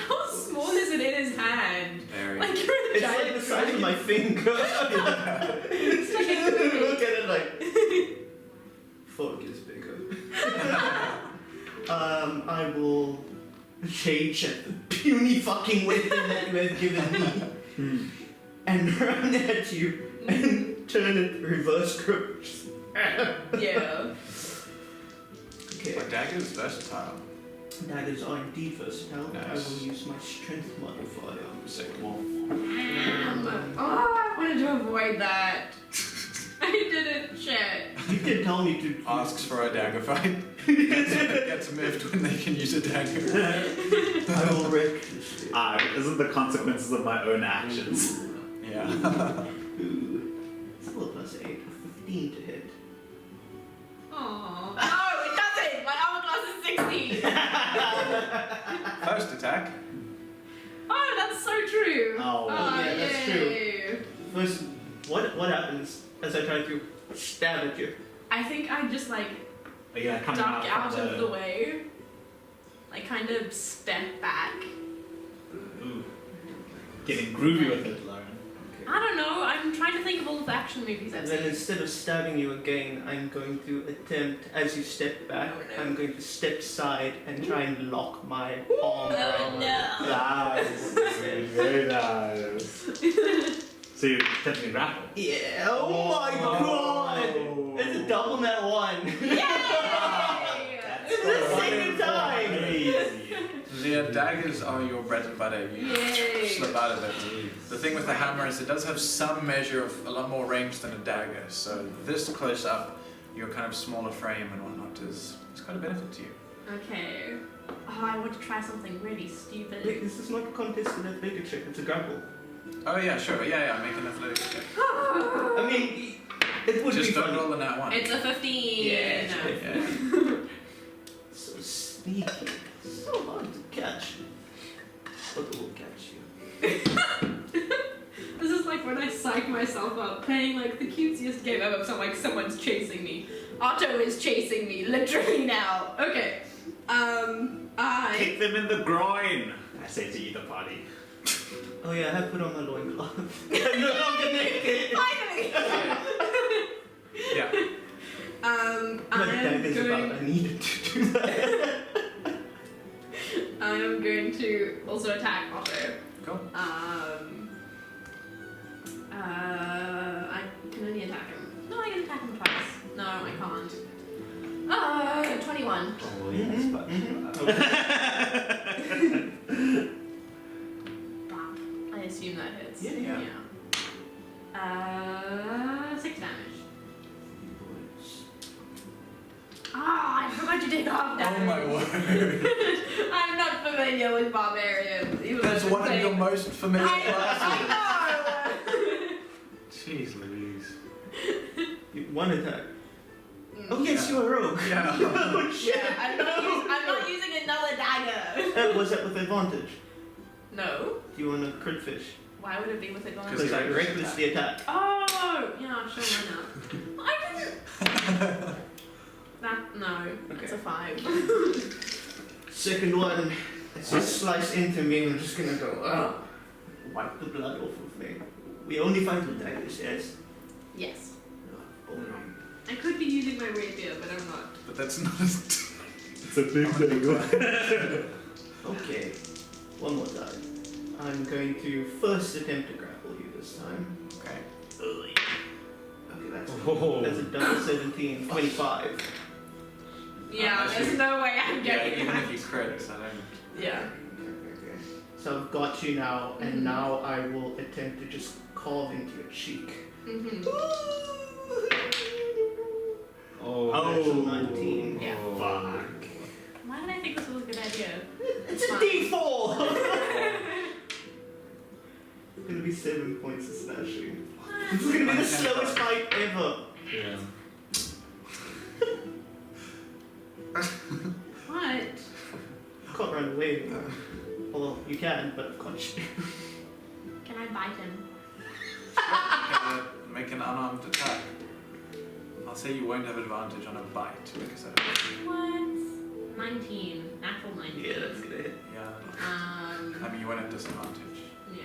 How small is it in his hand? Very. Like you're a It's giant. like the size of my finger. It's like a Look at it like. Fuck is bigger. I will change at the puny fucking weapon that you have given me and run at you and turn it reverse grip. Yeah. Okay. My dagger is versatile. Daggers are indeed versatile. I Nice. will use my strength modifier. Sick. Oh, I wanted to avoid that. I didn't check. You did tell me to. Asks for a dagger fight. Gets miffed when they can use a dagger. I will wreck this. Isn't the consequences of my own actions. Yeah. Ooh. It's a little +8, 15 to hit. Oh. No, it doesn't. My armor class is 16. First attack. Oh, that's so true. Oh, yeah, that's yay. First, what happens as I try to stab at you? I think I just like Yeah, coming duck out from of the way. Like kind of step back. Ooh. Getting groovy with it, Lauren. I don't know. I'm trying to think of all of the action movies I've And then seen. instead of stabbing you again, I'm going to attempt, as you step back, Oh, no. I'm going to step side and try and lock my arm Oh around you. no. Nice. Very nice. So you're attempting to grapple? Yeah, oh my god! It's a double net one! Yay! It's the second time! Crazy. The daggers are your bread and butter. You Yay. slip out of it. The thing with the hammer is it does have some measure of a lot more range than a dagger. So this close up, your kind of smaller frame and whatnot is quite a benefit to you. Okay. Oh, I want to try something really stupid. Wait, this is not a contested athletic check, it's a grapple. Oh yeah, sure. Yeah. Make an athletics check. I mean, it would Just be don't funny. roll a nat one. It's a 15. Yeah, No. Yeah. So sneaky. So hard to catch. But it will catch you. This is like when I psych myself up playing like the cutesiest game ever. So like someone's chasing me. Otto is chasing me literally now. Okay. I. Kick them in the groin, I say to either party. Oh yeah, I have put on my loincloth. I'm no longer naked! Finally. Yeah. My I dad am is about, going. I needed to do that. I am going to also attack Otto. Cool. I can only attack him. No, I can attack him twice. No, I can't. 21. Oh yes, but Bop. I assume that hits. Yeah. 6 damage. Ah, I forgot to take off Oh damage. my word. I'm not familiar with barbarians. even though That's I've one of been your playing- most familiar classes. I know. Jeez Louise. One attack. Oh yes, Yeah. you are a rogue. Yeah. Oh shit! Yeah, I'm not using another dagger. Was that with advantage? No. Do you want a crit fish? Why would it be with advantage? Because Because I reckless recklessly attack. Oh, yeah, sure, why not? I didn't. No, Okay. it's a 5. Second one, I just slice into me, and I'm just gonna go, wipe the blood off of me. We only fight with daggers, yes? Yes. Oh, no. I could be using my rapier, but I'm not. But that's not. It's a big thing. Okay, one more time. I'm going to first attempt to grapple you this time. Okay. Okay, that's a double 17, 25. Yeah, there's no way I'm Yeah, getting even it. if you crit, I don't. Yeah. Okay. So I've got you now, and now I will attempt to just carve into your cheek. Mm-hmm. Natural 19. Yeah. Fuck. Why did I think this was a good idea? It's a D4! It's gonna be 7 points of slashing. This is gonna be the slowest fight ever. Yeah. What? You can't run away anymore. Well, you can, but I've got you. Can I bite him? Make an unarmed attack. I'll say you won't have advantage on a bite because I don't. What? 19. Natural 19. Yeah, that's gonna hit. Yeah. I mean, you won't have disadvantage. Yeah.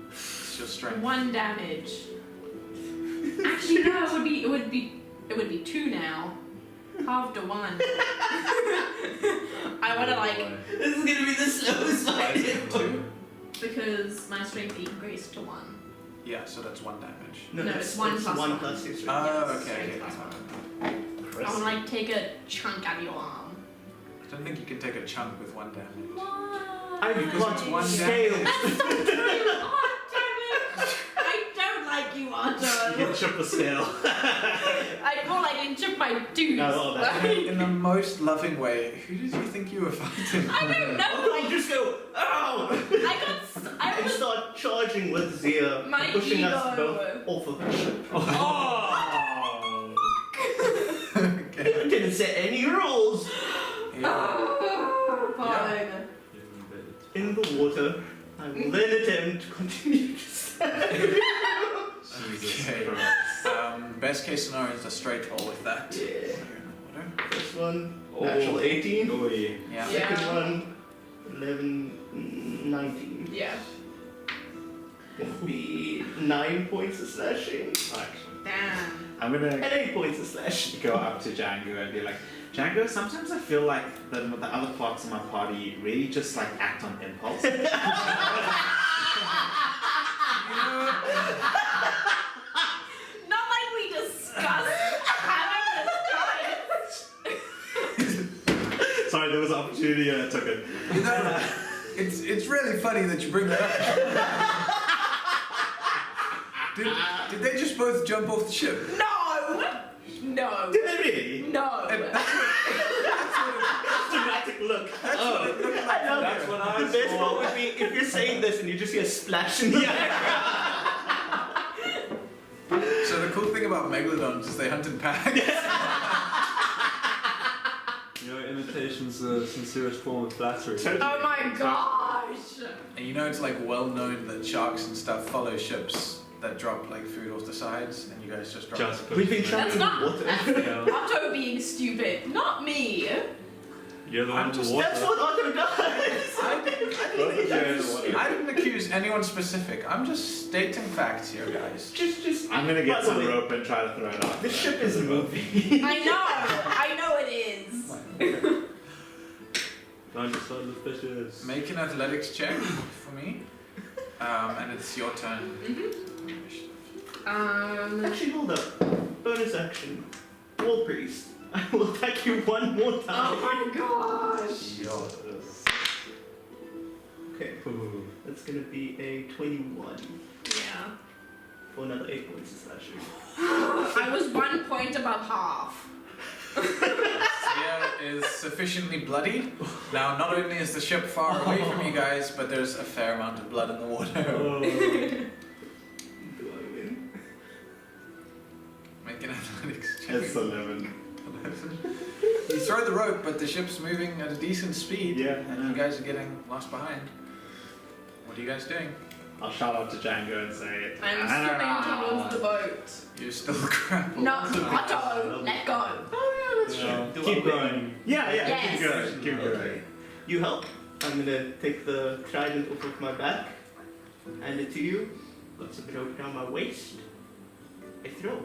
It's your strength. 1 damage. Actually, no. It would be 2 now. Half to 1. I want to like This is gonna be the slowest fight ever. because my strength increased to 1. Yeah, so that's 1 damage. No, it's 1 plus 1 1. plus your strength. Oh, Yes, okay. strength okay. plus 1. I want to like take a chunk out of your arm. I don't think you can take a chunk with 1 damage. What? I've got it's 1 scales. That's so true! Oh, damn it! I don't like you, Otto. You can chip the scale. More like you chip my tooth. No, that's In the most loving way, who did you think you were fighting? I don't know. I'll Like, just go, ow! I And was. start charging with Zia, My pushing us ego. both off of the ship. Oh. Okay. I didn't set any rules. Yeah. Fine. In the water, I will then attempt to continue to stab. Jesus Okay. Christ. Best case scenario is a straight roll with that. Yeah. You're in the water. First one, natural 18. Oh, yeah. Yeah. Yeah. Second one, 11, 19. Yeah. It'll be 9 points of slashing Damn. I'm gonna and 8 points of slashing. go up to Django and be like, Django, sometimes I feel like the other parts of my party really just like act on impulse. Not like we discussed having this fight. Sorry, there was an opportunity and I took it. You know, it's really funny that you bring that up. Did they just both jump off the ship? No. No. Did they really? No. And that's what Dramatic look. it looked like. I love That's it. what I The best saw. part would be if you're saying this and you just hear a splash in the air. So the cool thing about megalodons is they hunt in packs. You know, imitation's the sincerest form of flattery. Oh my gosh. And you know it's like well known that sharks and stuff follow ships that drop like food off the sides, and you guys just drop. Just We've been trying. That's trying not water. Yeah. Otto being stupid, not me. You're the one in the water. That's what Otto does. I didn't accuse anyone specific. I'm just stating facts here, guys. Just. I'm gonna get by the some way, rope and try to throw it off. The ship is moving. I know it is. Don't decide the fishes. Make an athletics check for me, and it's your turn. Actually, hold up. Bonus action. War priest. I will attack you one more time. Oh my gosh. Okay, Ooh. that's gonna be a 21 Yeah. for another 8 points of slashing. I was 1 point above half. Sia is sufficiently bloodied. Now, not only is the ship far away from you guys, but there's a fair amount of blood in the water. Oh. Do I win? Make an athletics check. It's 11. You throw the rope, but the ship's moving at a decent speed, Yeah. and you guys are getting lost behind. What are you guys doing? I'll shout out to Django and say, I'm swimming towards the boat. You're still grappled. No, Otto, let go. Oh yeah, that's Yeah. true. Do Keep I win? going. Yeah, Yes. keep going, keep going. You help. I'm gonna take the trident off of my back, hand it to you, got some rope down my waist. I throw.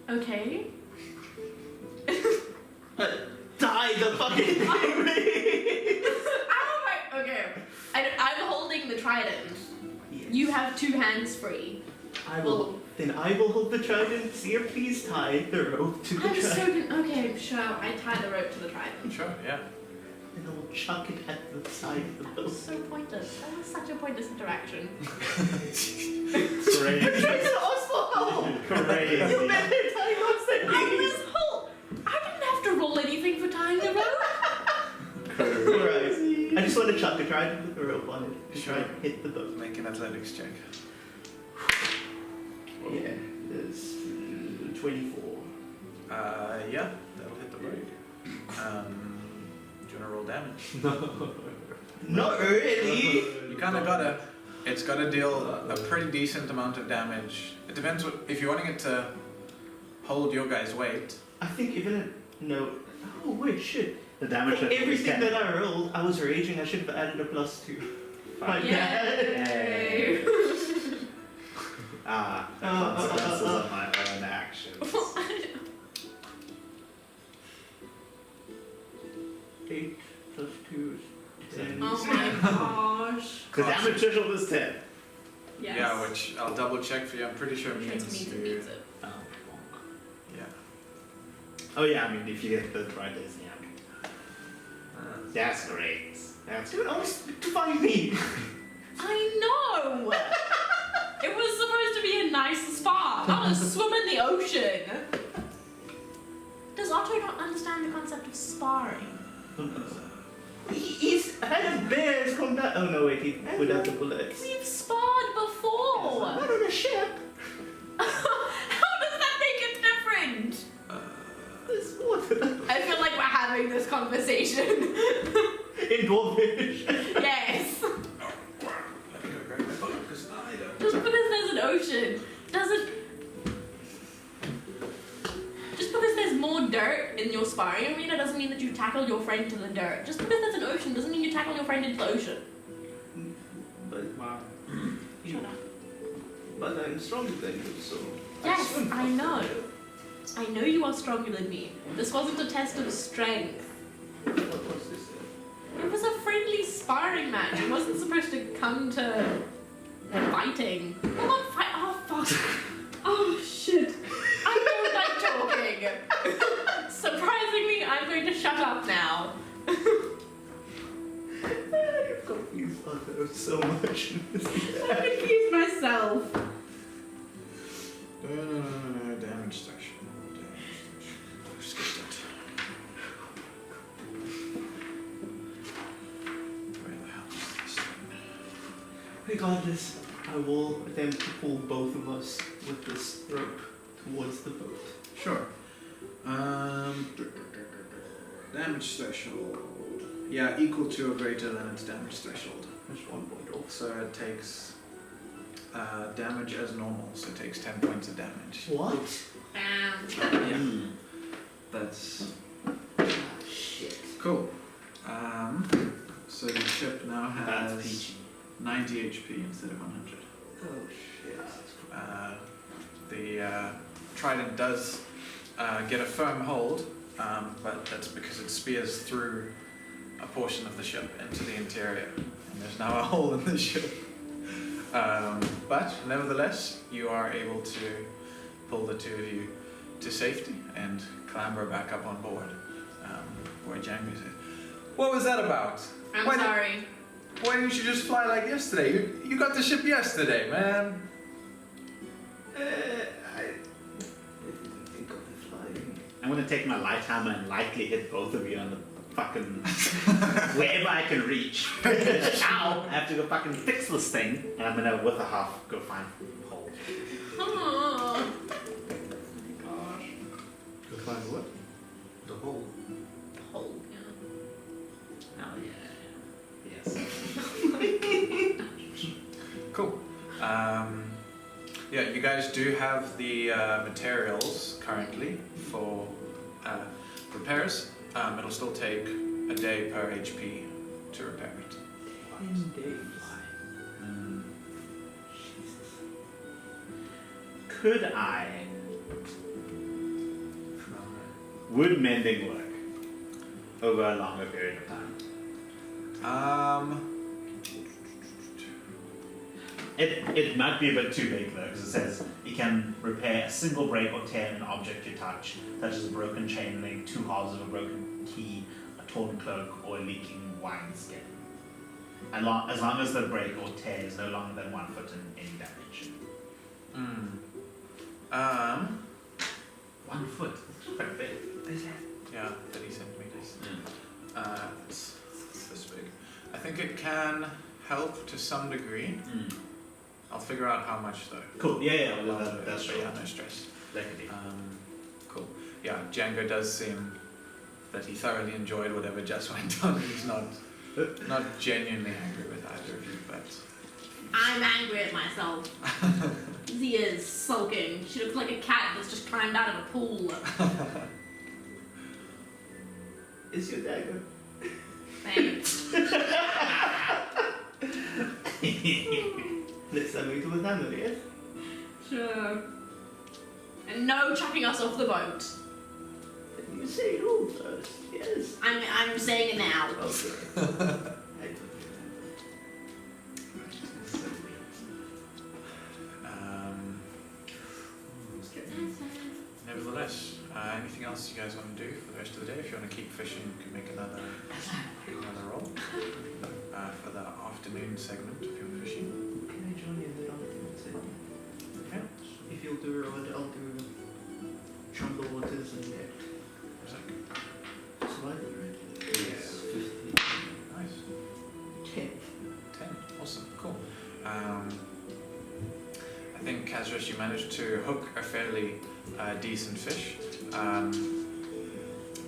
Okay. Die the fucking thing, Okay. I'm holding the trident. Yes. You have 2 hands free. Then I will hold the trident. Seer, please tie the rope to the I'm trident. so okay, sure. I tie the rope to the trident. Sure, yeah. And I will chuck it at the side of the boat. So pointless. That was such a pointless interaction. Crazy. It's awful! Crazy. You better tie ropes than me! I didn't have to roll anything for tying the rope. Alright. I just want to chuck a trident with the rope on it. To try Sure. and hit the boat. Make an athletics check. Yeah, it's 24. Yeah, that'll hit the road. Do you want to roll damage? Not really! You kind of gotta. It's gotta deal a pretty decent amount of damage. It depends if you're wanting it to hold your guys' weight. I think even a no. Oh wait, shit! The damage For that everything that I rolled, I was raging. I should have added a +2. My bad. Yay! Consequences of my own actions. 8 plus 2 is 10. Oh my gosh. The damage threshold is 10. Yes. Yeah, which I'll double check for you. I'm pretty sure it means It to. means it. Oh, Yeah. oh yeah, I mean if you get the right days, yeah. That's great. That's Dude, I was to find me. I know! It was supposed to be a nice spa. I was swim in the ocean. Does Otto not understand the concept of sparring? He's had a bear's combat. Oh no, wait, he would have the bullets. We've sparred before! Not on a ship. How does that make it different? There's water. I feel like we're having this conversation. In Dwarvish. Yes. Let me go grab my book because I don't. Just because there's an ocean doesn't. Just because there's more dirt in your sparring arena doesn't mean that you tackle your friend to the dirt. Just because there's an ocean doesn't mean you tackle your friend into the ocean. But, Shut up. but I'm stronger than you, so. Yes, swim I know. I know you are stronger than me. This wasn't a test of strength. What was this? It was a friendly sparring match. It wasn't supposed to come to fighting. Well, not fight. Oh, fuck. Oh, shit. I don't like talking. Surprisingly, I'm going to shut up now. You've confused Otto so much. I'm confused myself. No, damage section. Skip that. Where the hell is this thing? Regardless, I will attempt to pull both of us with this rope towards the boat. Sure. Damage threshold. Yeah, equal to or greater than its damage threshold. There's 1 point off. So it takes damage as normal, so it takes 10 points of damage. What? Yeah. That's Shit. Cool. So the ship now That's has peachy. 90 HP instead of 100. Oh shit. The trident does get a firm hold, but that's because it spears through a portion of the ship into the interior, and there's now a hole in the ship. But nevertheless, you are able to pull the 2 of you to safety and clamber back up on board. Where Jamie said, "What was that about? I'm Why sorry. Why didn't you just fly like yesterday? You got the ship yesterday, man." I didn't think of the flying. I'm gonna take my light hammer and lightly hit both of you on the fucking wherever I can reach. Ow! I have to go fucking fix this thing, and I'm gonna with a half go find a hole. Oh. Gosh. go find what? The hole. Hole, yeah. Oh yeah. Yes. Cool. Yeah, you guys do have the materials currently for repairs. It'll still take a day per HP to repair it. 10 days. Jesus. Could I? Would mending work over a longer period of time? It might be a bit too big though, because it says you can repair a single break or tear in an object you touch, such as a broken chain link, 2 halves of a broken key, a torn cloak, or a leaking wineskin. As long as the break or tear is no longer than 1 foot in any dimension. 1 foot? That's quite big. Yeah, 30 centimeters. It's this big. I think it can help to some degree. I'll figure out how much though. Cool. Yeah. That's but right. yeah, no stress. Definitely. Cool. Yeah, Django does seem that he thoroughly enjoyed whatever just went on. He's not genuinely angry with either of you, but I'm angry at myself. Zia's sulking. She looks like a cat that's just climbed out of a pool. Is your dagger? Thanks. Next time we do a hammer, yes? Sure. And no chucking us off the boat. You say who first? Yes. I'm saying it now. Okay. Nevertheless, anything else you guys want to do for the rest of the day? If you want to keep fishing, you can make another roll for the afternoon segment if you're fishing. Can I join you in the afternoon segment? Yeah. If you'll do Rod, I'll do Jungle Waters and Net. Survival, right? Yes. 50. Nice. 10. 10. Awesome. Cool. I think, Kazris, you managed to hook a fairly decent fish,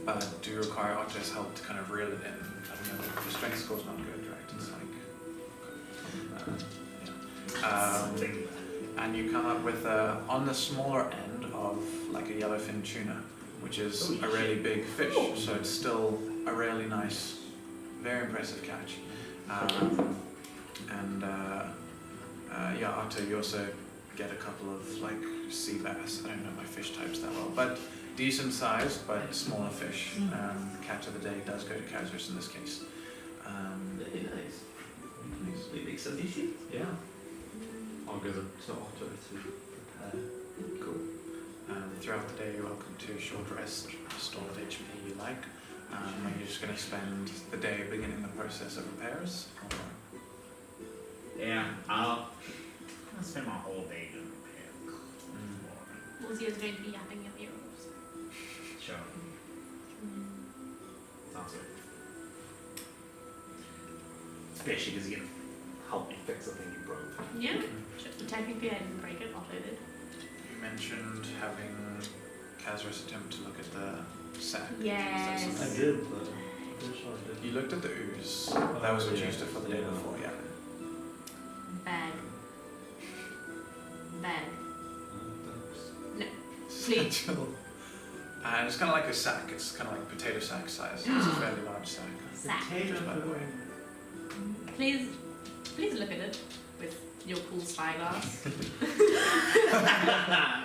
but do require Otter's help to kind of reel it in. I don't know, your strength score's not good, right? It's like, and you come up with on the smaller end of like a yellowfin tuna, which is a really big fish, so it's still a really nice, very impressive catch. Yeah, Otter, you also get a couple of like sea bass. I don't know my fish types that well, but decent sized but smaller fish. Catch of the day does go to Kazris in this case. Very nice. We make some dishes? Yeah. I'll give it to Otto to prepare. Cool. Throughout the day, you're welcome to short rest, restore the HP you like. Are you just going to spend the day beginning the process of repairs? Or? Yeah, I'll spend my whole day doing repairs. Zia's going to be yapping at the oars. Sure. Sounds good. Especially because you can help me fix something you broke. Yeah. Technically, I didn't break it. Otto did. You mentioned having Kazris attempt to look at the sack. Yes. Is that I something? did, but I'm pretty sure I did. You looked at the ooze. That was what you used it for the day before, yeah. Bag. Thanks. Please. And it's kind of like a sack. It's kind of like potato sack size. It's a fairly large sack. Sack. Just by the way. Please look at it with your cool spyglass.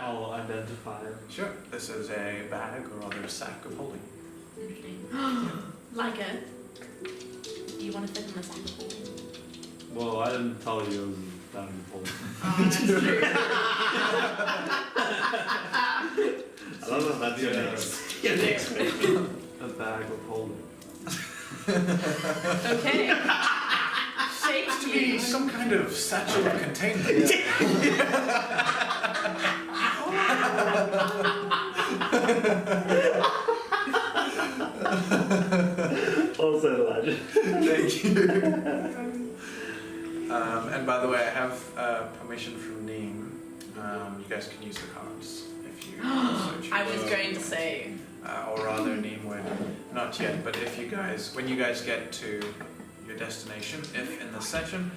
I'll identify it. Sure. This is a bag or rather a sack of holding. Interesting. Like it. Do you want to fit in the sack? Well, I didn't tell you it was that important. Oh, that's true. I love that that's your next. A bag of holding. Okay. Seems to be some kind of satchel of containment. Also legend. Thank you. And by the way, I have permission from Neem. You guys can use the cards if you so choose. I was going to say. Or rather, Neem would not yet. But if you guys, when you guys get to your destination, if in the session,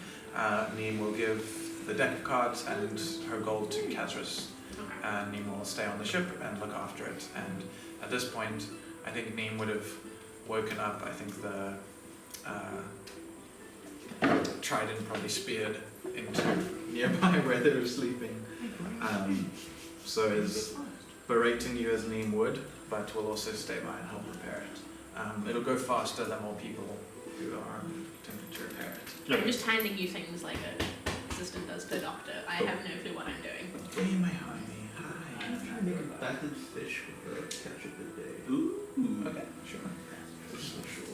Neem will give the deck of cards and her gold to Kazris. And Neem will stay on the ship and look after it. And at this point, I think Neem would have woken up. I think the trident probably speared into nearby where they were sleeping. So is berating you as Neem would, but will also stay by and help repair it. It'll go faster the more people who are attempting to repair it. I'm just handing you things like a assistant does to a doctor. I have no clue what I'm doing. Hey, my honey. Hi. I'm trying to make a battered fish with a catch of the day. Ooh. Okay, sure. Just not sure.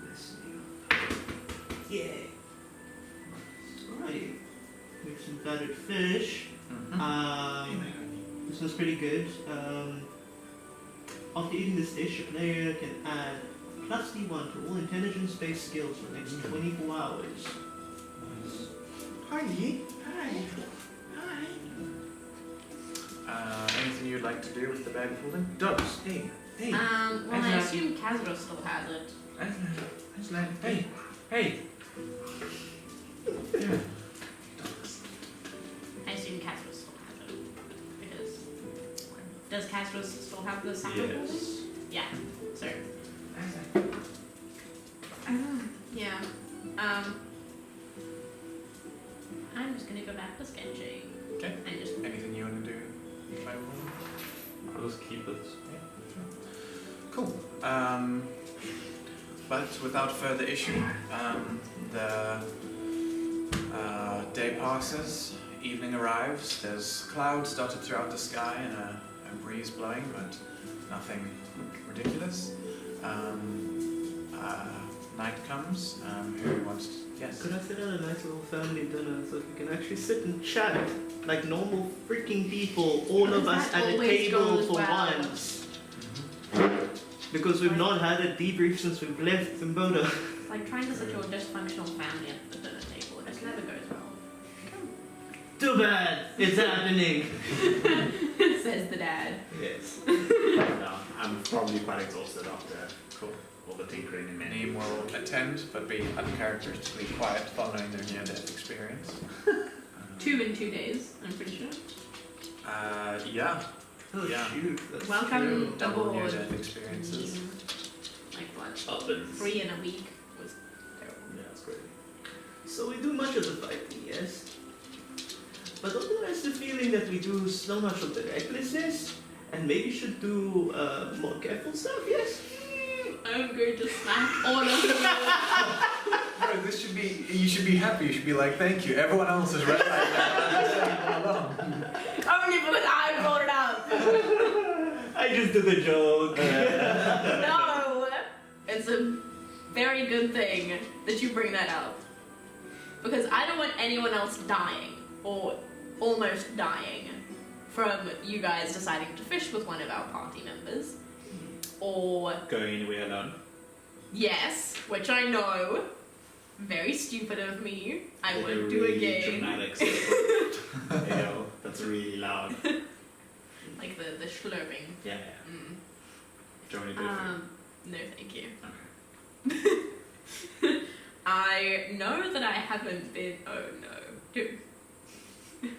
This new. Yeah. Alright. Make some battered fish. Hey, my honey. This was pretty good. After eating this dish, a player can add plus D1 to all intelligence-based skills for the next 24 hours. Hi. Hi. Hi. Anything you'd like to do with the bag of holding? Dogs. Hey. Hey. Well, I assume Kazro still has it. Hey. Hey. Yeah. Dogs. I assume Kazro still has it. Because does Kazro still have the sample holding? Yes. Yeah. So yeah. I'm just gonna go back to sketching. Okay. And just Anything you want to do? with bag of holding? I'll just keep it. Cool. But without further issue, the day passes, evening arrives, there's clouds dotted throughout the sky and a breeze blowing, but nothing ridiculous. Night comes, who wants to... Yes? Could I sit at a nice little family dinner so we can actually sit and chat like normal freaking people, all of us That at a always table goes for well. once? Because we've not had a debrief since we've left Zimboda. It's like trying to sit your dysfunctional family at the dinner table. It just never goes well. Too bad, it's happening. Says the dad. Yes. No, I'm probably quite exhausted after all the tinkering and many. Neem will attend, but be uncharacteristically quiet following their near-death experience. 2 in 2 days, I'm pretty sure. Yeah. Oh Yeah. shoot, that's Welcome. true. Double Aboard. near-death experiences. Like what? Ovens. 3 in a week was terrible. Yeah, that's great. So we do much of the fighting, yes. But also there's the feeling that we do so much of the recklessness and maybe should do more careful stuff, yes? I'm going to smack all of you. Bro, this should be... You should be happy. You should be like, thank you. Everyone else is right like that. I'm just saying all along. Only because I brought it up. I just did the joke. No, it's a very good thing that you bring that up. Because I don't want anyone else dying, or almost dying, from you guys deciding to fish with one of our party members. Or, Going anywhere alone? yes, which I know, very stupid of me, I Like would a do really again. Dramatic Ew, that's really loud. Like the slurping. Yeah, yeah. Mm. Do you want me to do it? No thank you. Okay. I know that I haven't been. Oh no, dude. I'm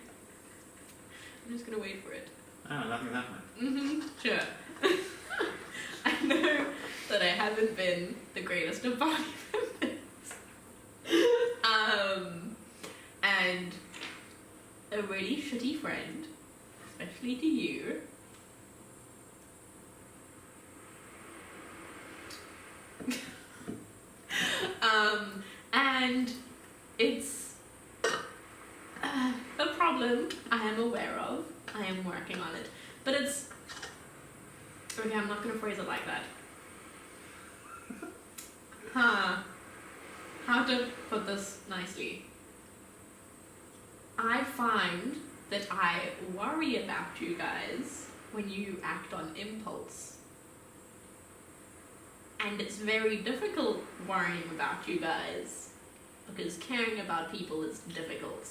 just gonna wait for it. Oh, nothing's happening. Sure. I know that I haven't been the greatest of party members. And a really shitty friend, especially to you. And it's a problem I am aware of. I am working on it. But it's... Okay, I'm not going to phrase it like that. How to put this nicely? I find that I worry about you guys when you act on impulse. And it's very difficult worrying about you guys, because caring about people is difficult.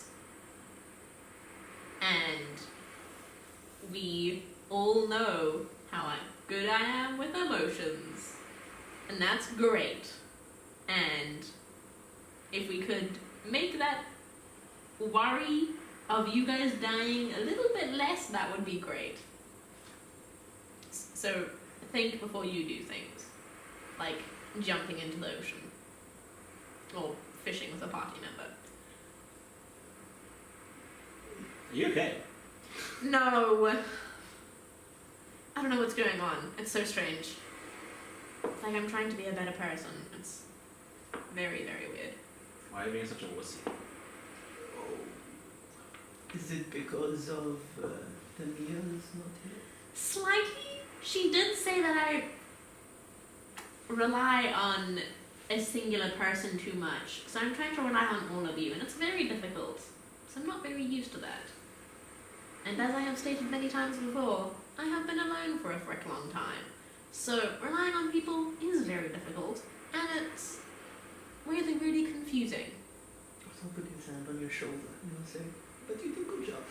And we all know how good I am with emotions, and that's great. And if we could make that worry of you guys dying a little bit less, that would be great. So think before you do things. Like, jumping into the ocean. Or fishing with a party member. Are you okay? No! I don't know what's going on. It's so strange. It's like I'm trying to be a better person. It's very, very weird. Why are you being such a wussy? Is it because of the meals not here? Slightly. She did say that I rely on a singular person too much. So I'm trying to rely on all of you, and it's very difficult. So I'm not very used to that. And as I have stated many times before, I have been alone for a frick long time. So relying on people is very difficult, and it's really, really confusing. I'll put his hand on your shoulder and I'll say, but you did a good job.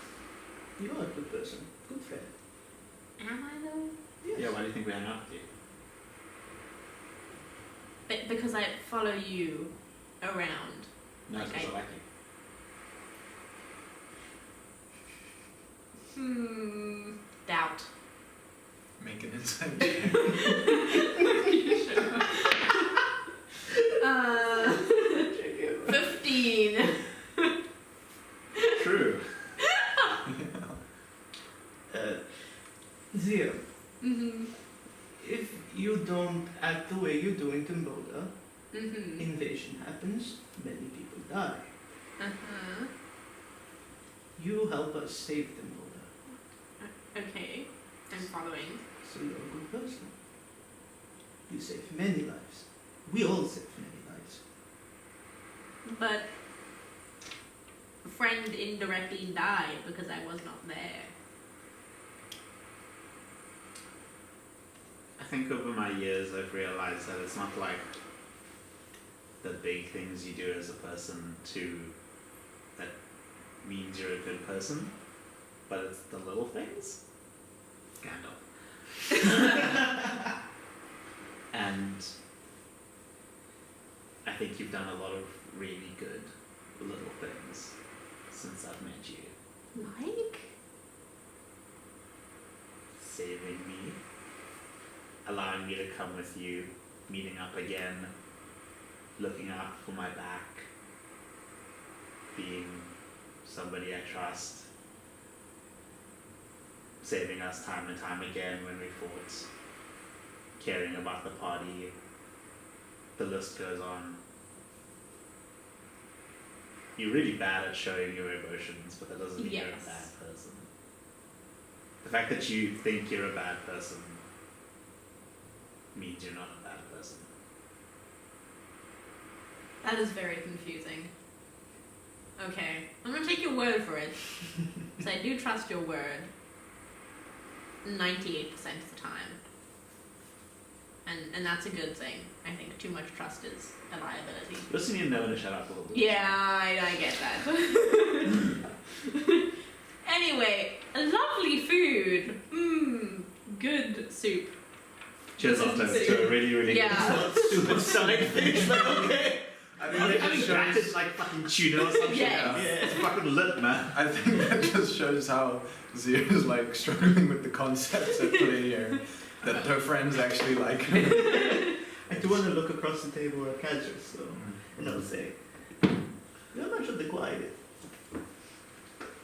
You are a good person, good friend. Am I though? Yes. Yeah, why do you think we hang out with you? Because I follow you around. No, it's because I like you. Doubt. Make an insight check. uh, 15. True. Zia, Mm-hmm. if you don't act the way you do in Timboda, Mm-hmm. invasion happens, many people die. Uh-huh. You help us save Timboda, Okay. I'm following. so you're a good person. You save many lives. We all save many lives. But friend indirectly died because I was not there. I think over my years I've realized that it's not like the big things you do as a person that means you're a good person, but it's the little things. Gandalf. And I think you've done a lot of really good little things since I've met you. Like? Saving me, allowing me to come with you, meeting up again, looking out for my back, being somebody I trust, saving us time and time again when we fought, caring about the party, the list goes on. You're really bad at showing your emotions, but that doesn't mean you're a Yes. bad person. The fact that you think you're a bad person means you're not a bad person. That is very confusing. Okay. I'm gonna take your word for it. So I do trust your word 98% of the time. And that's a good thing. I think too much trust is a liability. You also need to know when to shut up a little bit. Yeah, I get that. Anyway, lovely food. Good soup. Cheers, Otto, to a really, really Yeah. good super stomach fish, like, okay. I think I that mean, just that shows. is like fucking tuna or some shit. Yes. Yeah, it's fucking lit, man. I think that just shows how Zia is like struggling with the concepts at play here. That her friends actually like her. I do want to look across the table at Kazers, so, and I'll say, you're much of the quiet.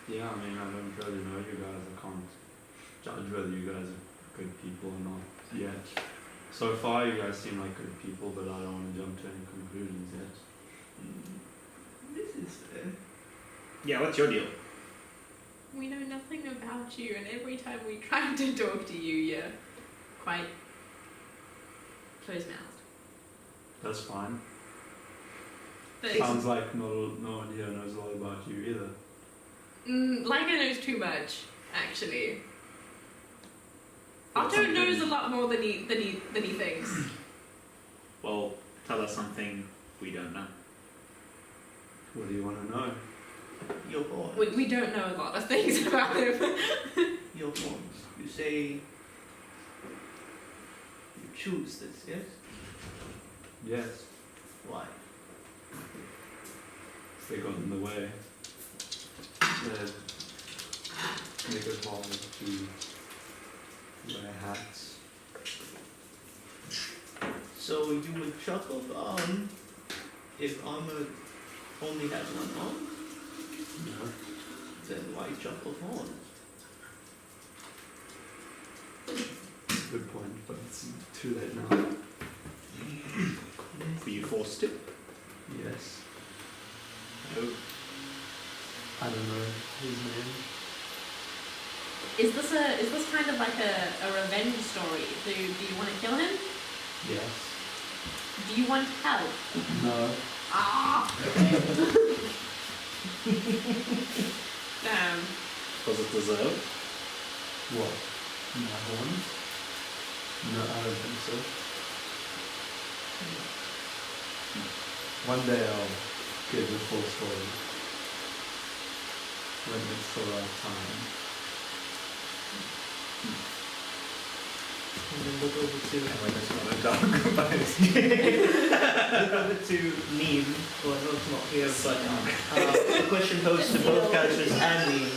Yeah, I mean, I don't really know you guys. I can't judge whether you guys are good people or not yet. So far, you guys seem like good people, but I don't want to jump to any conclusions yet. This is fair. Yeah, what's your deal? We know nothing about you, and every time we try to talk to you, you're quite close-mouthed. That's fine. But Sounds like no one here knows a lot about you either. Leica knows too much, actually. What's Otto something- knows a lot more than he thinks. Well, tell us something we don't know. What do you want to know? Your horns. We don't know a lot of things about him. Your horns. You say you choose this, yes? Yes, Why? they got in the way. They make it hard to wear hats. So So you would chuckle if armor only has one arm, No. then why chuckle horn? Good point, but it's too late now. Were you forced to? Yes. No. I don't know his name. Is this kind of like a revenge story? Do you want to kill him? Yes. Do you want help? No. Ah! Okay. Damn. Was it deserved? What? My horns? No, I don't think so. One day I'll give the full story. When it's the right time. And then look over to When it's not a dog, but it's look over to Neem. Well, no, it's not here, but the question posed to both characters and Neem.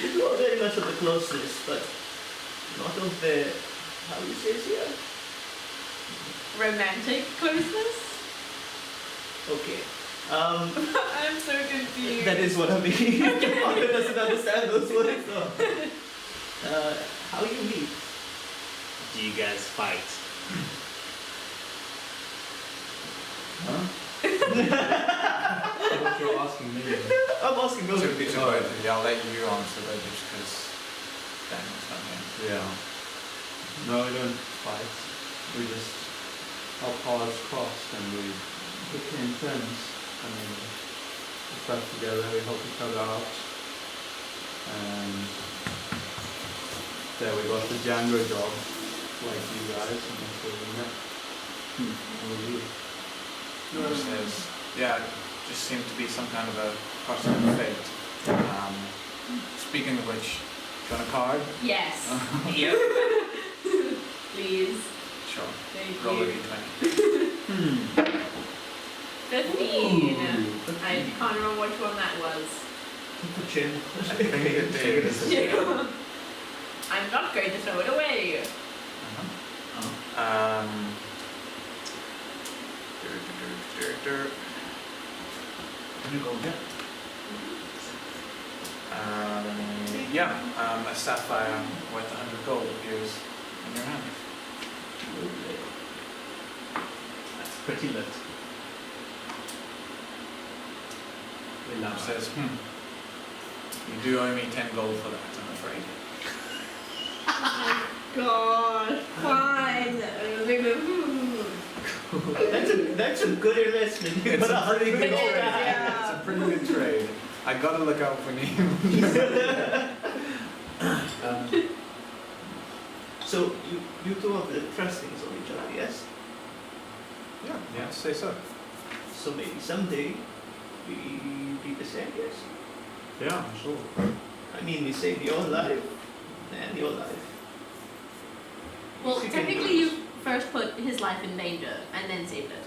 You are very much of the closeness, but not of the, how do you say it here? Romantic closeness? Okay. I'm so confused. That is what I mean. Arthur doesn't understand those words though. How you meet? Do you guys fight? Huh? What you're asking me? I'm asking both of you. I'll let you answer that just because Daniel's not here. Yeah. No, we don't fight. We just, our paths crossed and we became friends. And then we stuck together, we helped each other out. And there we got the Django job, like you guys, and that's where we met. And we leave. Says, yeah, it just seemed to be some kind of a crossing of fate. Speaking of which, got a card? Yes. Yep. Please. Sure. Thank Roll a you. d20. 15. I can't remember which one that was. The chin. I think it did. Yeah. I'm not going to throw it away. Can you go again? A sapphire worth 100 gold appears in your hand. That's pretty lit. We love It says, you do owe me 10 gold for that, I'm afraid. God, fine. That's a good investment. It's a pretty good trade. Yeah. It's a pretty good trade. I gotta look out for Neem. So you two have the trustings of each other, yes? Yeah, say so. So maybe someday we be the same, yes? Yeah, sure. I mean, we saved your life and your life. Well, She can technically do you first put his life in danger and then saved it.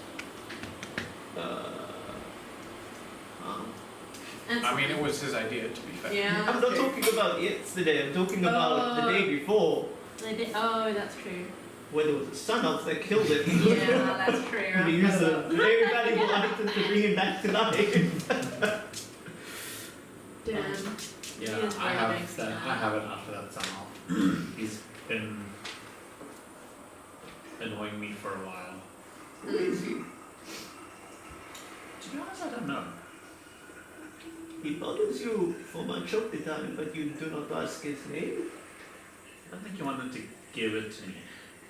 And I mean, it was his idea, to be fair. yeah. I'm not talking about yesterday, I'm talking about the day before, They did. Oh, that's true. where there was a sun out that killed it. Yeah, that's true. We used a very valuable item to bring him back to life. Damn. Yeah, He is I very have angsty that. now. I have it after that somehow. He's been annoying me for a while. Who is he? To be honest, I don't know. He bothers you for much of the time, but you do not ask his name? I don't think he wanted to give it to me.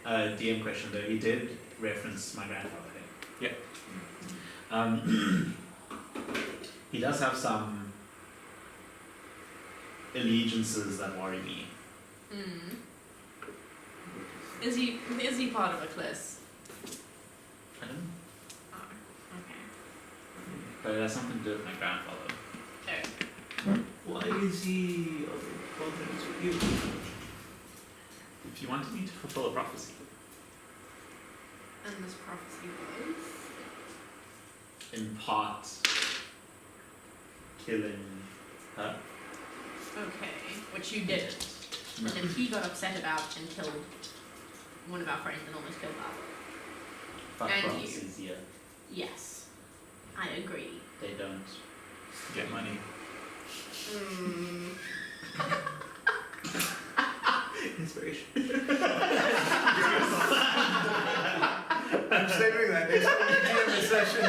DM question though, he did reference my grandfather. Yeah. He does have some allegiances that worry me. Mm. Is he part of a cliff? I don't know, Oh, okay. but it has something to do with my grandfather. Oh. Why is he of confidence with you? If you wanted me to fulfill a prophecy, And this prophecy was. in part killing her. Okay, which you didn't. And then he got upset about and killed one of our friends and almost killed us. Fuck And props you. easier. Yes, I agree. They don't. Get money. Inspiration. I'm saving that next time we DM a session.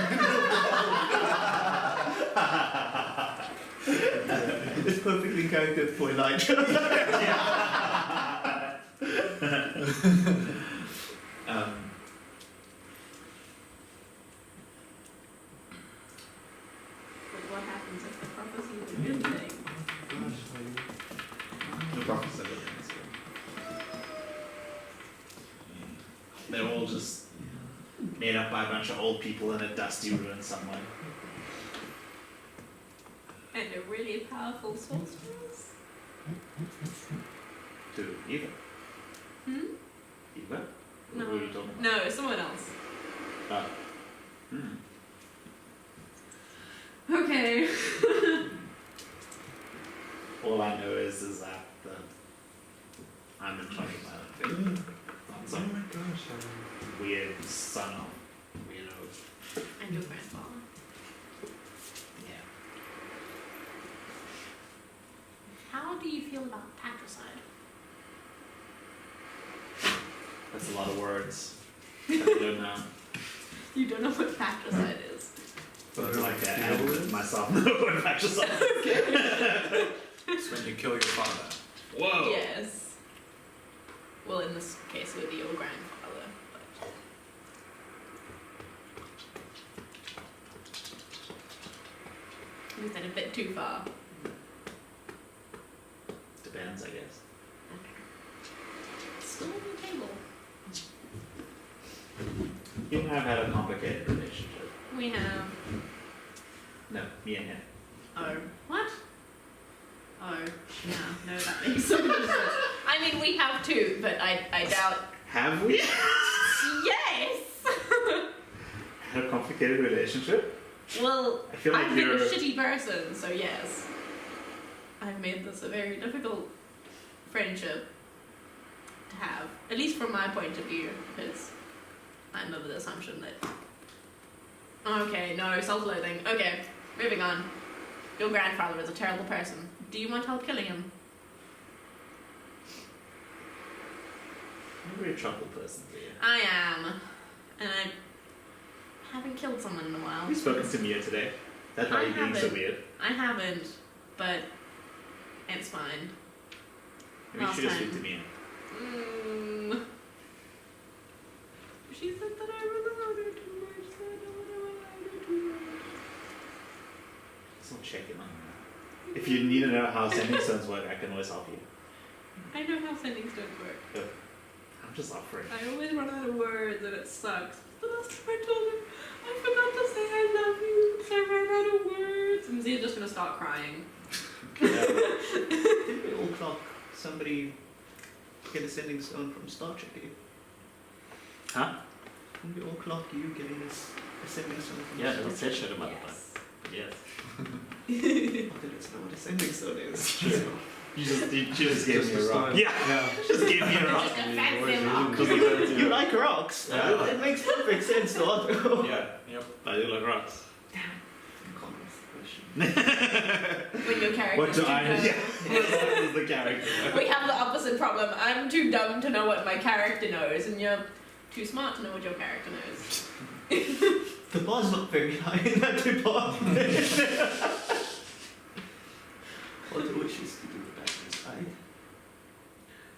It's perfectly in character for Elijah. But what happens if the prophecy is a good thing? The prophets are good things. They're all just made up by a bunch of old people in a dusty ruin somewhere. And a really powerful sorceress. To Eva. Eva? No. Who are you talking about? No, someone else. Oh. Hmm. Okay. All I know is that I'm in charge of my own thing. Not Oh some my gosh, weird son of weirdo. And your grandfather. Yeah. How do you feel about patricide? That's a lot of words. I don't know. You don't know what patricide is. But like I added myself no what patricide is. It's when you kill your father. Whoa! Yes. Well, in this case, it would be your grandfather. But... is that a bit too far? Depends, I guess. Still on the table. You and I have had a complicated relationship. We have. No, me and him. Oh. What? Oh. Yeah. No, that makes so much sense. I mean, we have two, but I doubt. Have we Yes! had a complicated relationship? Well, I feel like I've been a you're. shitty person, so yes. I've made this a very difficult friendship to have, at least from my point of view, because I'm of the assumption that. Okay, no, self-loathing. Okay, moving on. Your grandfather is a terrible person. Do you want help killing him? I'm a very troubled person, Leah. I am. And I haven't killed someone in a while. Have you spoken to Mia today? That's why I you're being so haven't. weird. I haven't, but it's fine. Maybe you Last should just time. speak to Mia. She said that I really loved her too much, so I don't want to love her too much. Just not check in on her. If you need to know how sending stones work, I can always help you. I know how sending stones work. I'm just offering. I always run out of words and it sucks. The last time I told him, I forgot to say I love you because I ran out of words. And Zia's just gonna start crying. Didn't we all clock somebody get a sending stone from Star Trek? Huh? Didn't we all clock you getting a sending stone from Yeah, Star don't say shit about Yes. that. Yes. Trek? I didn't know what a sending stone is. You just gave me a rock. stone. Yeah. Just gave me a rock. Just offensive. You like rocks? Yeah. It makes perfect sense, though. Yeah, yep. I do like rocks. When your character's What do too I know? dumb. Yeah. What is the character? We have the opposite problem. I'm too dumb to know what my character knows, and you're too smart to know what your character knows. The bar's not very high in that department. Although wishes to do the back side.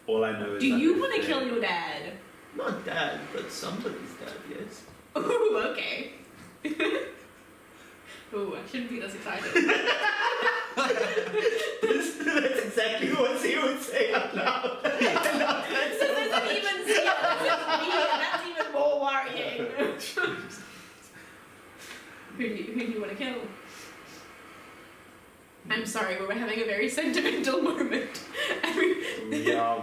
All I know is Do that you if want to they- kill your dad? Not dad, but somebody's dad, yes. Ooh, okay. Ooh, I shouldn't be this excited. That's exactly what he would say out loud. I love that This so isn't much. even Zia, this is me, and that's even more worrying. Who do you want to kill? I'm sorry, we were having a very sentimental moment.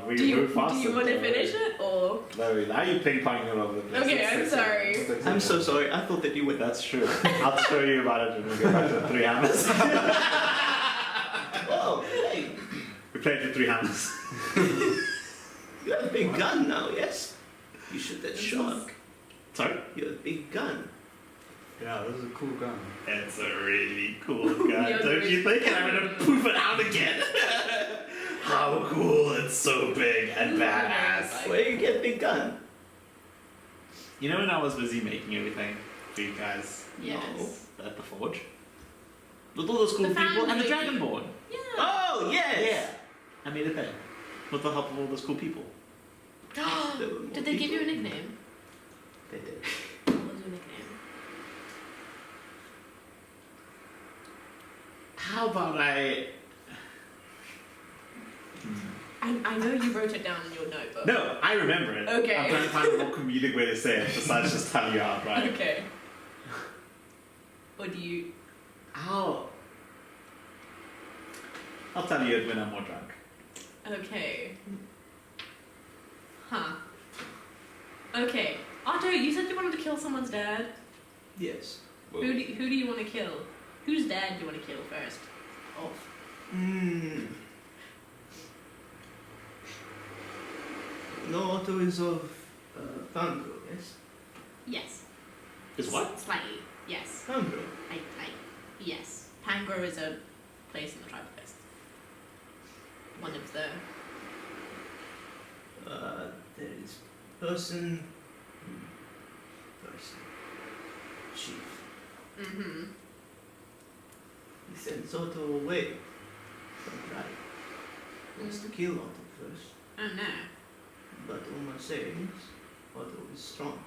We do you move fast. want to finish it, or? No, now you're ping-ponging all over the place. Okay, Let's I'm fix it. sorry. Let's fix it. I'm so sorry, I thought that you would. That's true. I'll show you about it when we get back to the three hammers. Oh, hey, We played with three hammers. you have a big gun now, yes? You shoot that shark. Sorry? You have a gun. Yeah, this is a cool gun. It's a really cool gun, Yeah, don't you think? And I'm gonna poof it out again. How cool! It's so big and badass. Where you get the gun? You know when I was busy making everything for you guys Yes. at the forge? With all those cool The people and the family. dragonborn. Yeah. Oh, yes! Yeah. I made it there. With the help of all those cool people. There were more Did they give you a people. nickname? They did. What was your nickname? How about I... I know you wrote it down in your notebook. No, I remember it. Okay. I'm trying to find a more comedic way to say it besides just telling you outright. Okay. Or do you? I'll tell you it when I'm more drunk. Okay. Huh. Okay. Otto, you said you wanted to kill someone's dad. Yes. Who do you want to kill? Whose dad do you want to kill first? Off. No, Otto is of Fangro, yes? Yes. Is what? Slightly. Yes. Fangro. Yes. Pangro is a place in the tribal list. One of the. There is person. Chief. Mm-hmm. He sends Otto away from tribe. Wants to kill Otto first. Oh no. But Oma says Otto is strong.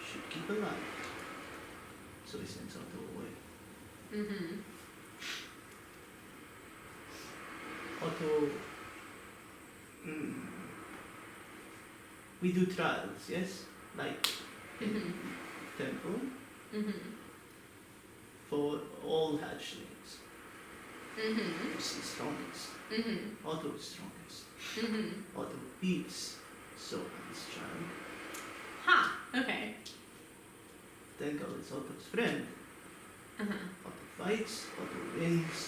Should keep alive. So he sends Otto away. Mm-hmm. Otto. We do trials, yes? Like Mm-hmm. temple Mm-hmm. for all hatchlings. Mm-hmm. Who's the strongest? Mm-hmm. Otto is strongest. Mm-hmm. Otto beats Sohan's child. Ha! Okay. Tengal is Otto's friend. Uh-huh. Otto fights, Otto wins.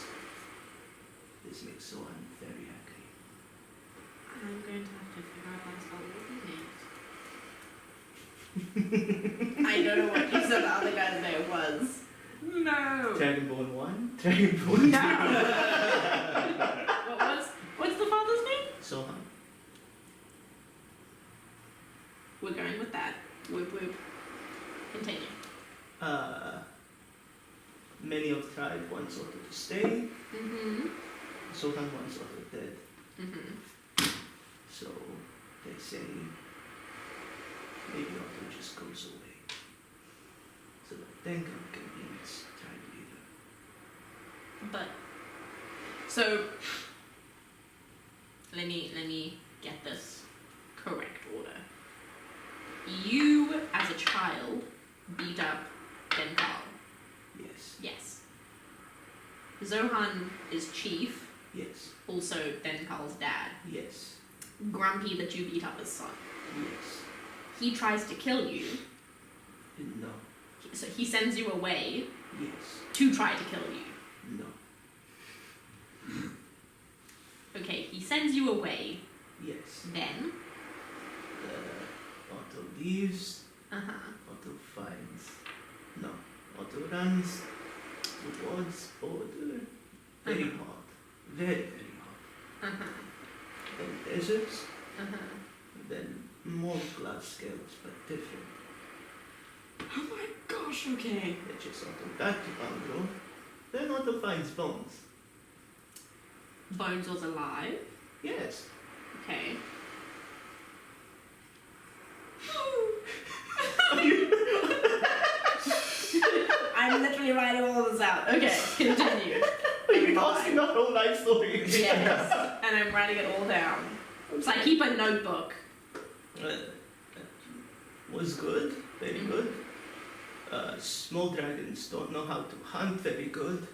This makes Sohan very angry. I'm going to have to figure out how to spell all these names. I don't know what you said the other guy's name was. No! Dragonborn 1, Dragonborn 2. What's the father's name? Sohan. We're going with that. Whoop whoop. Continue. Many of the tribe want Otto to stay. Mm-hmm. Sohan wants Otto dead. Mm-hmm. So they say maybe Otto just goes away. So that Tengal can be his tribe leader. But so let me get this correct order. You as a child beat up Dental. Yes. Yes. Zohan is chief, Yes. also Dental's dad. Yes. Grumpy that you beat up his son. Yes. He tries to kill you, No. so he sends you away Yes. to try to kill you. No. Okay, he sends you away, Yes. then. Otto leaves. Uh-huh. Otto finds. No. Otto runs towards border. Very Uh-huh. hot. Very, very hot. Uh-huh. Then deserts. Uh-huh. Then more glass scales, but different. Oh my gosh, okay. They chase Otto back to Bangor. Then Otto finds bones. Bones was alive. Yes. Okay. I'm literally writing all this out. Okay, continue. You're asking the whole life story. Yes, and I'm writing it all down. So I keep a notebook. Was good, very good. Small dragons don't know how to hunt very good.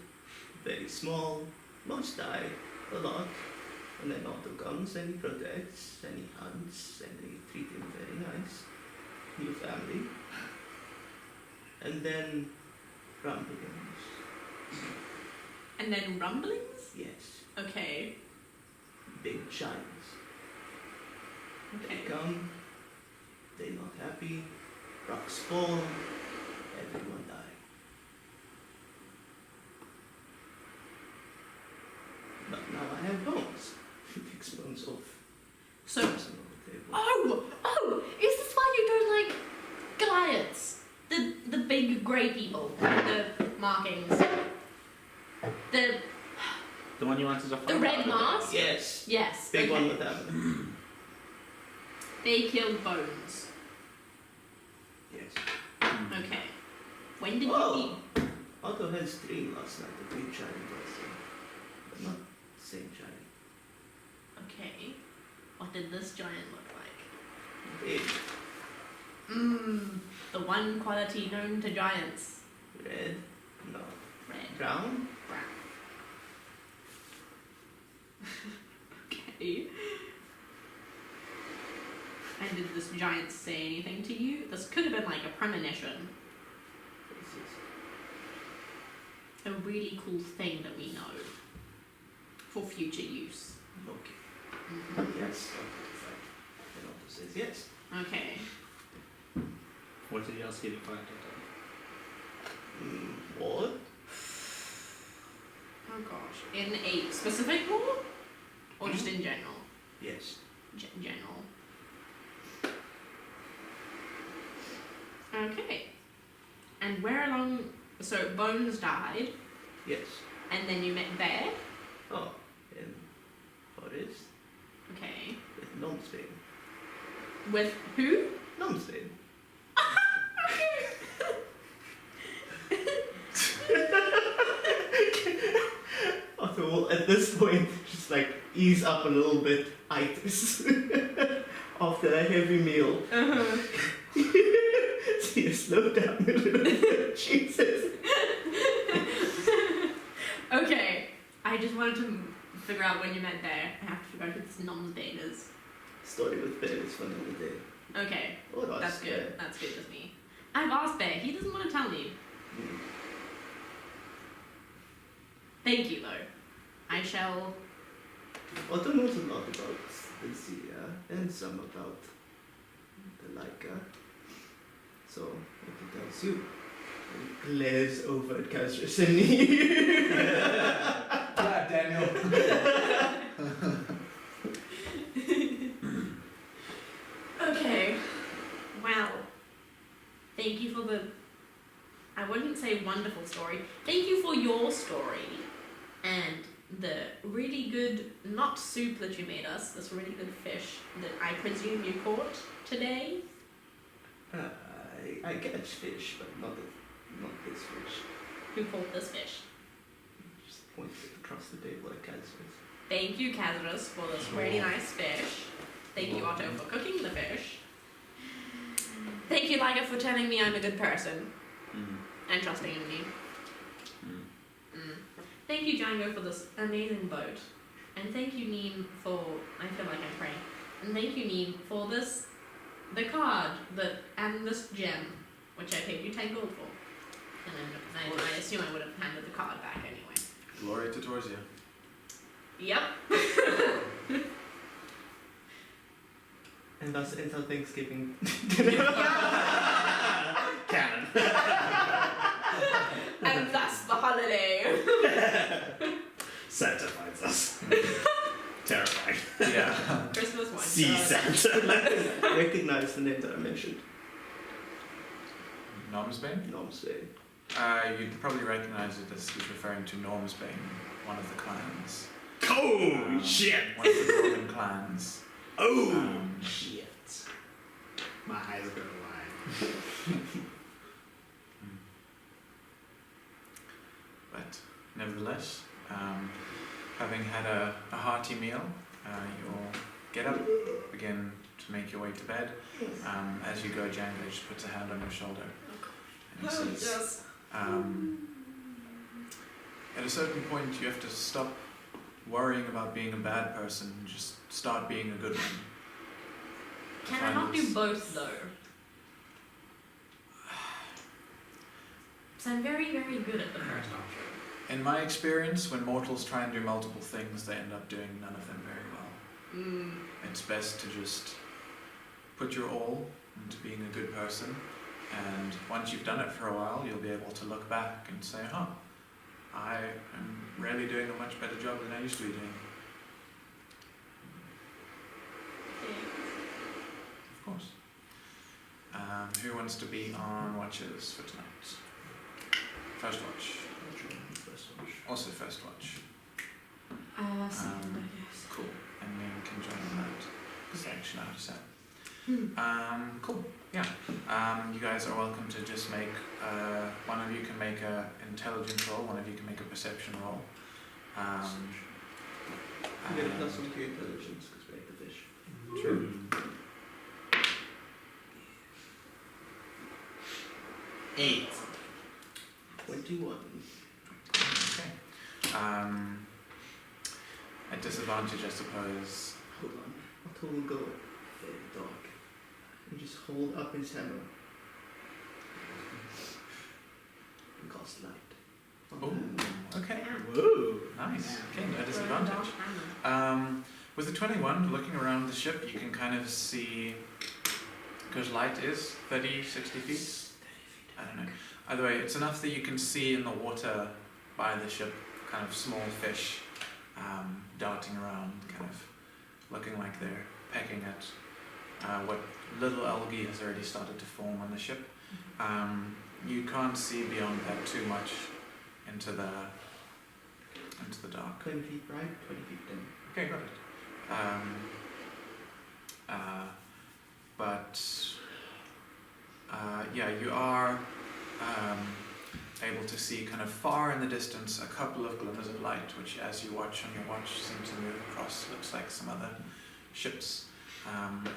Very small. Most die a lot. And then Otto comes and he protects and he hunts and they treat him very nice. New family. And then rumblings. And then rumblings? Yes. Okay. Big giants. Okay. They come, they're not happy, Rocks fall, everyone die. But now I have bones. Fix bones off. So, Toss them on the table. oh, is this why you don't like Goliaths? The big grey people with the markings. The one you wanted to fight? The red mask? Yes. Yes. Big okay. one with them. They killed Bones. Yes. Okay. When did Oh. you meet? Otto had dream last night, the big giant person. But not the same giant. Okay. What did this giant look like? Big, The one quality known to giants. red, no, Red. brown. Brown. Okay. And did this giant say anything to you? This could have been like a premonition. Faces. A really cool thing that we know. For future use. Okay. Mhm. Yes. And Otto says yes. Okay. What did he ask you to fight it What? Oh gosh. In a specific war? Or just in general? Yes. General. Okay. And where along... So, Bones died, Yes. and then you met Bear. Oh, in forest Okay. with Nomsbane. With who? Nomsbane. Otto will, at this point, just like ease up a little bit, itis, after a heavy meal. Uh-huh. So you slow down a little bit. Jesus. Okay. I just wanted to figure out when you met Bear. I have to figure out who this Nomsbane is. Story with Ben is fun in the day. Okay. Oh, That's good. That's good with me. I've asked Bear. He doesn't want to tell me. Thank you, though. I shall... Otto knows a lot about the Zia and some about the Laika. So, what he tells you, he glares over at Kazris and Yeah, Daniel. Okay. Well, thank you for the... I wouldn't say wonderful story. Thank you for your story. And the really good, not soup that you made us, this really good fish that I presume you caught today. I catch fish, but not this fish. Who caught this fish? Just points it across the table at Kazris. Thank you, Kazarus, for this really nice fish. Thank you, Otto, for cooking the fish. Thank you, Liga, for telling me I'm a good person and trusting in me. Thank you, Django, for this amazing boat. And thank you, Neem, for... I feel like I'm praying. And thank you, Neem, for this... the card and this gem, which I paid you 10 gold for. And then I assume I would have handed the card back anyway. Glory to Torzia. Yep. And thus ends our Thanksgiving. Canon. And that's the holiday. Santa finds us. Terrifying. Yeah. Christmas one. See Santa. Recognize the name that I mentioned. Normsbane? Nomsbane. You'd probably recognize it as he's referring to Normsbane, one of the clans. Oh, shit. One of the Northern clans. Oh, shit. My eyes are going wide. But nevertheless, having had a hearty meal, you'll get up, begin to make your way to bed. As you go, Django just puts a hand on your shoulder. And he says, at a certain point, you have to stop worrying about being a bad person and just start being a good one. Can I not do both though? So I'm very, very good at the first option. In my experience, when mortals try and do multiple things, they end up doing none of them very well. It's best to just put your all into being a good person And once you've done it for a while, you'll be able to look back and say, huh, I am really doing a much better job than I used to be doing. Of course. Who wants to be on watches for tonight? First watch. Also first watch. Second, I guess. Cool. And me can join on that. Because I actually know how to set. Cool. Yeah. You guys are welcome to just make, one of you can make a intelligence roll, one of you can make a perception roll. You get a plus 1 to your intelligence because we ate the fish. True. 8. 21. Okay. At disadvantage, I suppose. Hold on. Otto will go very dark and just hold up his hammer and cast light. Oh, okay. Whoa. Nice. Okay, no disadvantage. With the 21, looking around the ship, you can kind of see, because light is 30, 60 feet. I don't know. Either way, it's enough that you can see in the water by the ship kind of small fish darting around, kind of looking like they're pecking at what little algae has already started to form on the ship. You can't see beyond that too much into the dark. 20 feet right, 20 feet down. Okay, got it. Yeah, you are able to see kind of far in the distance a couple of glimmers of light, which as you watch on your watch seem to move across. Looks like some other ships.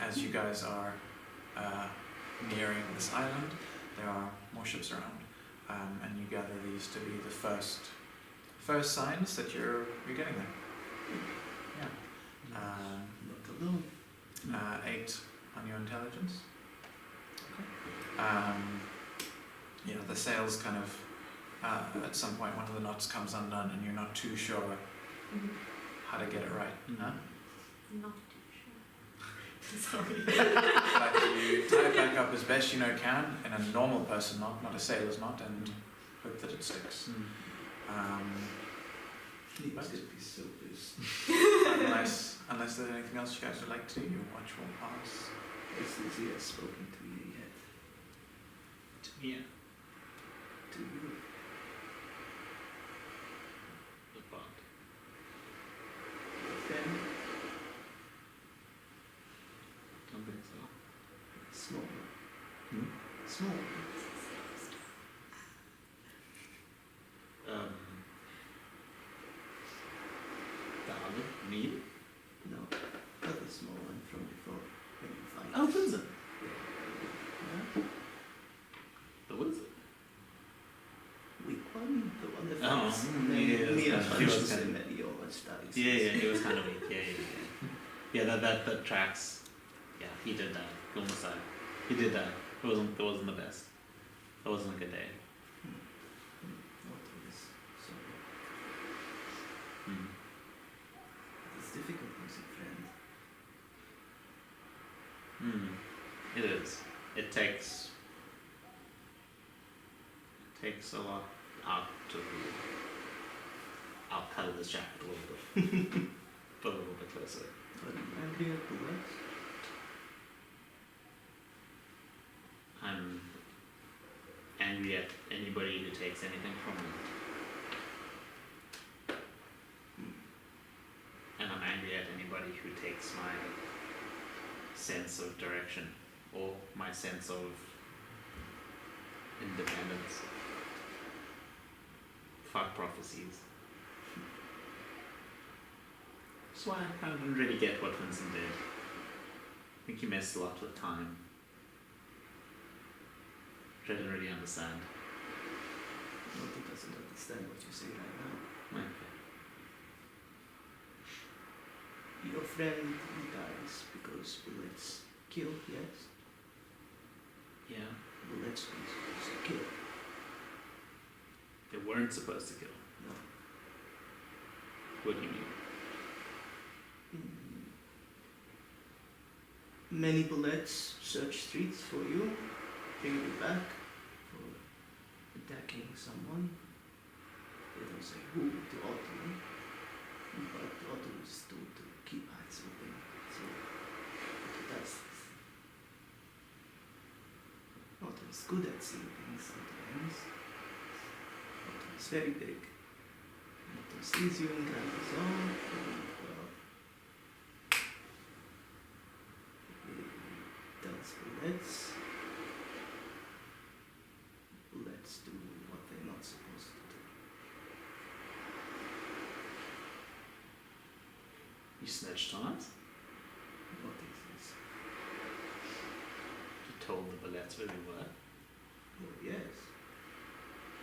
As you guys are nearing this island, there are more ships around, and you gather these to be the first signs that you're getting there. Yeah. Not alone. 8 on your intelligence. Yeah, the sails kind of, at some point one of the knots comes undone and you're not too sure how to get it right. Huh? Not too sure. Sorry. But you tie it back up as best you know can in a normal person knot, not a sailor's knot, and hope that it sticks. He must be so pissed. Unless there's anything else you guys would like to do, your watch will pass. Is he has spoken to you yet? To me, To you? the bond. Friend? Don't think so. Small. Hmm? Small. The other? Me? No. Not the small one from before. When you find Oh, Vincent. Yeah? The what is it? Weak one? The one that Oh, fights. yeah, Me and that's my kind of- brothers in Medio and studies. Yeah, it was kind of weak. Yeah, that tracks. Yeah, he did that. Go on the side. He did that. It wasn't the best. It wasn't a good day. Not always. Sorry. Hmm. It's difficult losing friend. It is. It takes a lot out to I'll cut this jacket a little bit. Put a little bit closer. But I'm angry at the West. I'm angry at anybody who takes anything from me. And I'm angry at anybody who takes my sense of direction or my sense of independence. Fuck prophecies. That's why I kind of didn't really get what Vincent did. I think he messed a lot with time. Which I didn't really understand. Nobody doesn't understand what you say right now. Okay. Your friend dies because bullets kill, yes? Yeah. Bullets are supposed to kill. They weren't supposed to kill. No. What do you mean? Many bullets search streets for you. bring you back for attacking someone. They don't say who to Otto, but Otto is told to keep eyes open. So Otto does this. Otto is good at seeing things sometimes. Otto is very big. Otto sees you and grabs off and he tells bullets. Bullets do what they're not supposed to do. You snitched on us? What is this? You told the bullets where we were? Oh yes.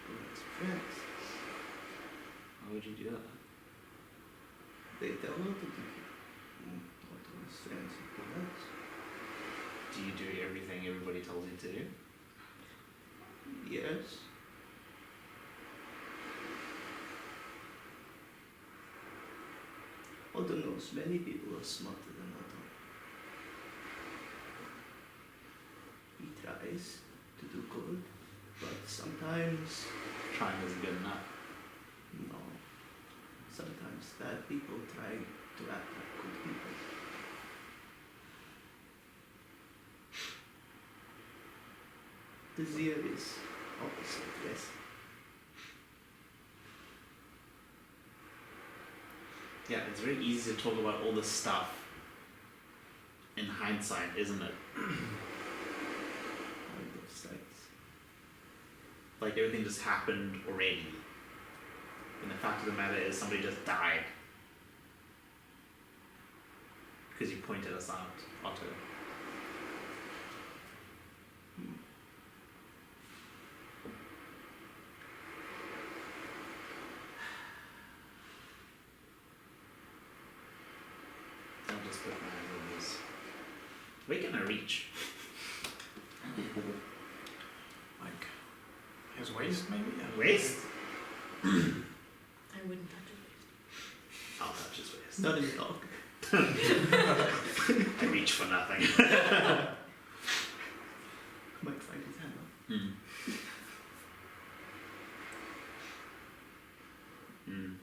Bullets are friends. Why would you do that? They tell Otto to do. Otto is friends with bullets. Do you do everything everybody tells you to do? Yes. Otto knows many people are smarter than Otto. He tries to do good, but sometimes, Trying isn't good enough. no. Sometimes bad people try to act like good people. The Zir is opposite, yes. Yeah, it's very easy to talk about all this stuff in hindsight, isn't it? On both sides. Like everything just happened already. And the fact of the matter is somebody just died. Because you pointed us out, Otto. I'll just put my hand on this. Where can I reach? Like his waist, maybe? Yeah. Waist? I wouldn't touch it. I'll touch his waist. Not in the dark. I reach for nothing. Might find his hammer. Mm. Mm.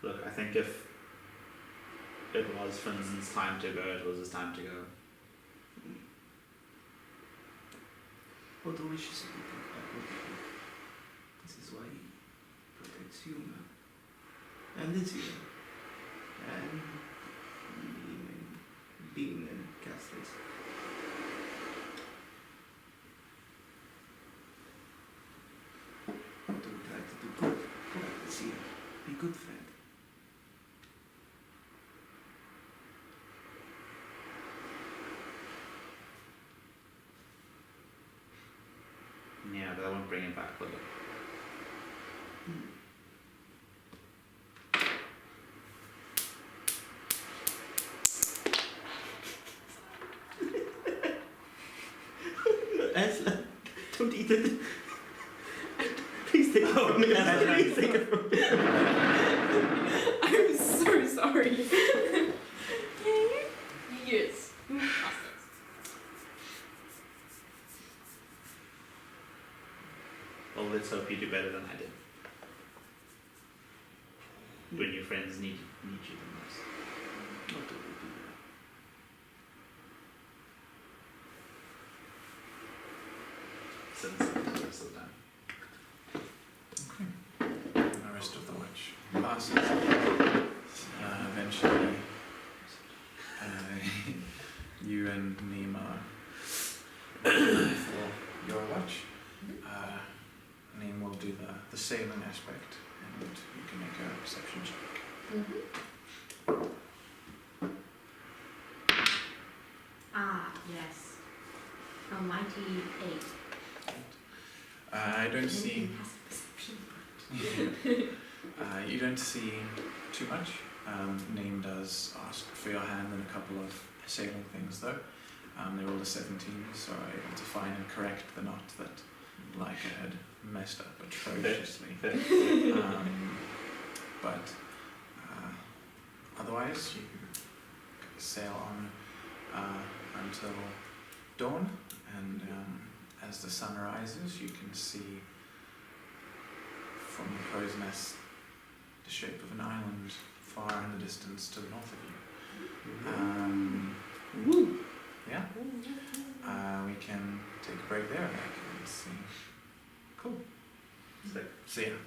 Look, I think if it was Finnson's time to go, it was his time to go. Otto wishes he could think about what he did. This is why he protects Yuma. And this year. And Beam and Castles. Otto will try to do good. Go back this year. Be good friend. Yeah, but I won't bring him back, will it? Aslan, don't eat it. Please take it from me, Aslan. Please take it from me. I'm so sorry. Yes. Well, let's hope you do better than I did. When your friends need you the most. Otto will do Since the rest of the time. The rest of the watch passes. Eventually, you and Nima for your watch. Neem will do the sailing aspect, and you can make a perception check. Ah, yes. A mighty 8. I don't see. You don't see too much. Neem does ask for your hand in a couple of sailing things, though. They rolled a 17, so are able to find and correct the knot that Leica had messed up atrociously. But otherwise, you sail on until dawn, and as the sun rises, you can see from the crow's nest the shape of an island far in the distance to the north of you. Yeah. We can take a break there, I think, and see. Cool. Sick. See ya.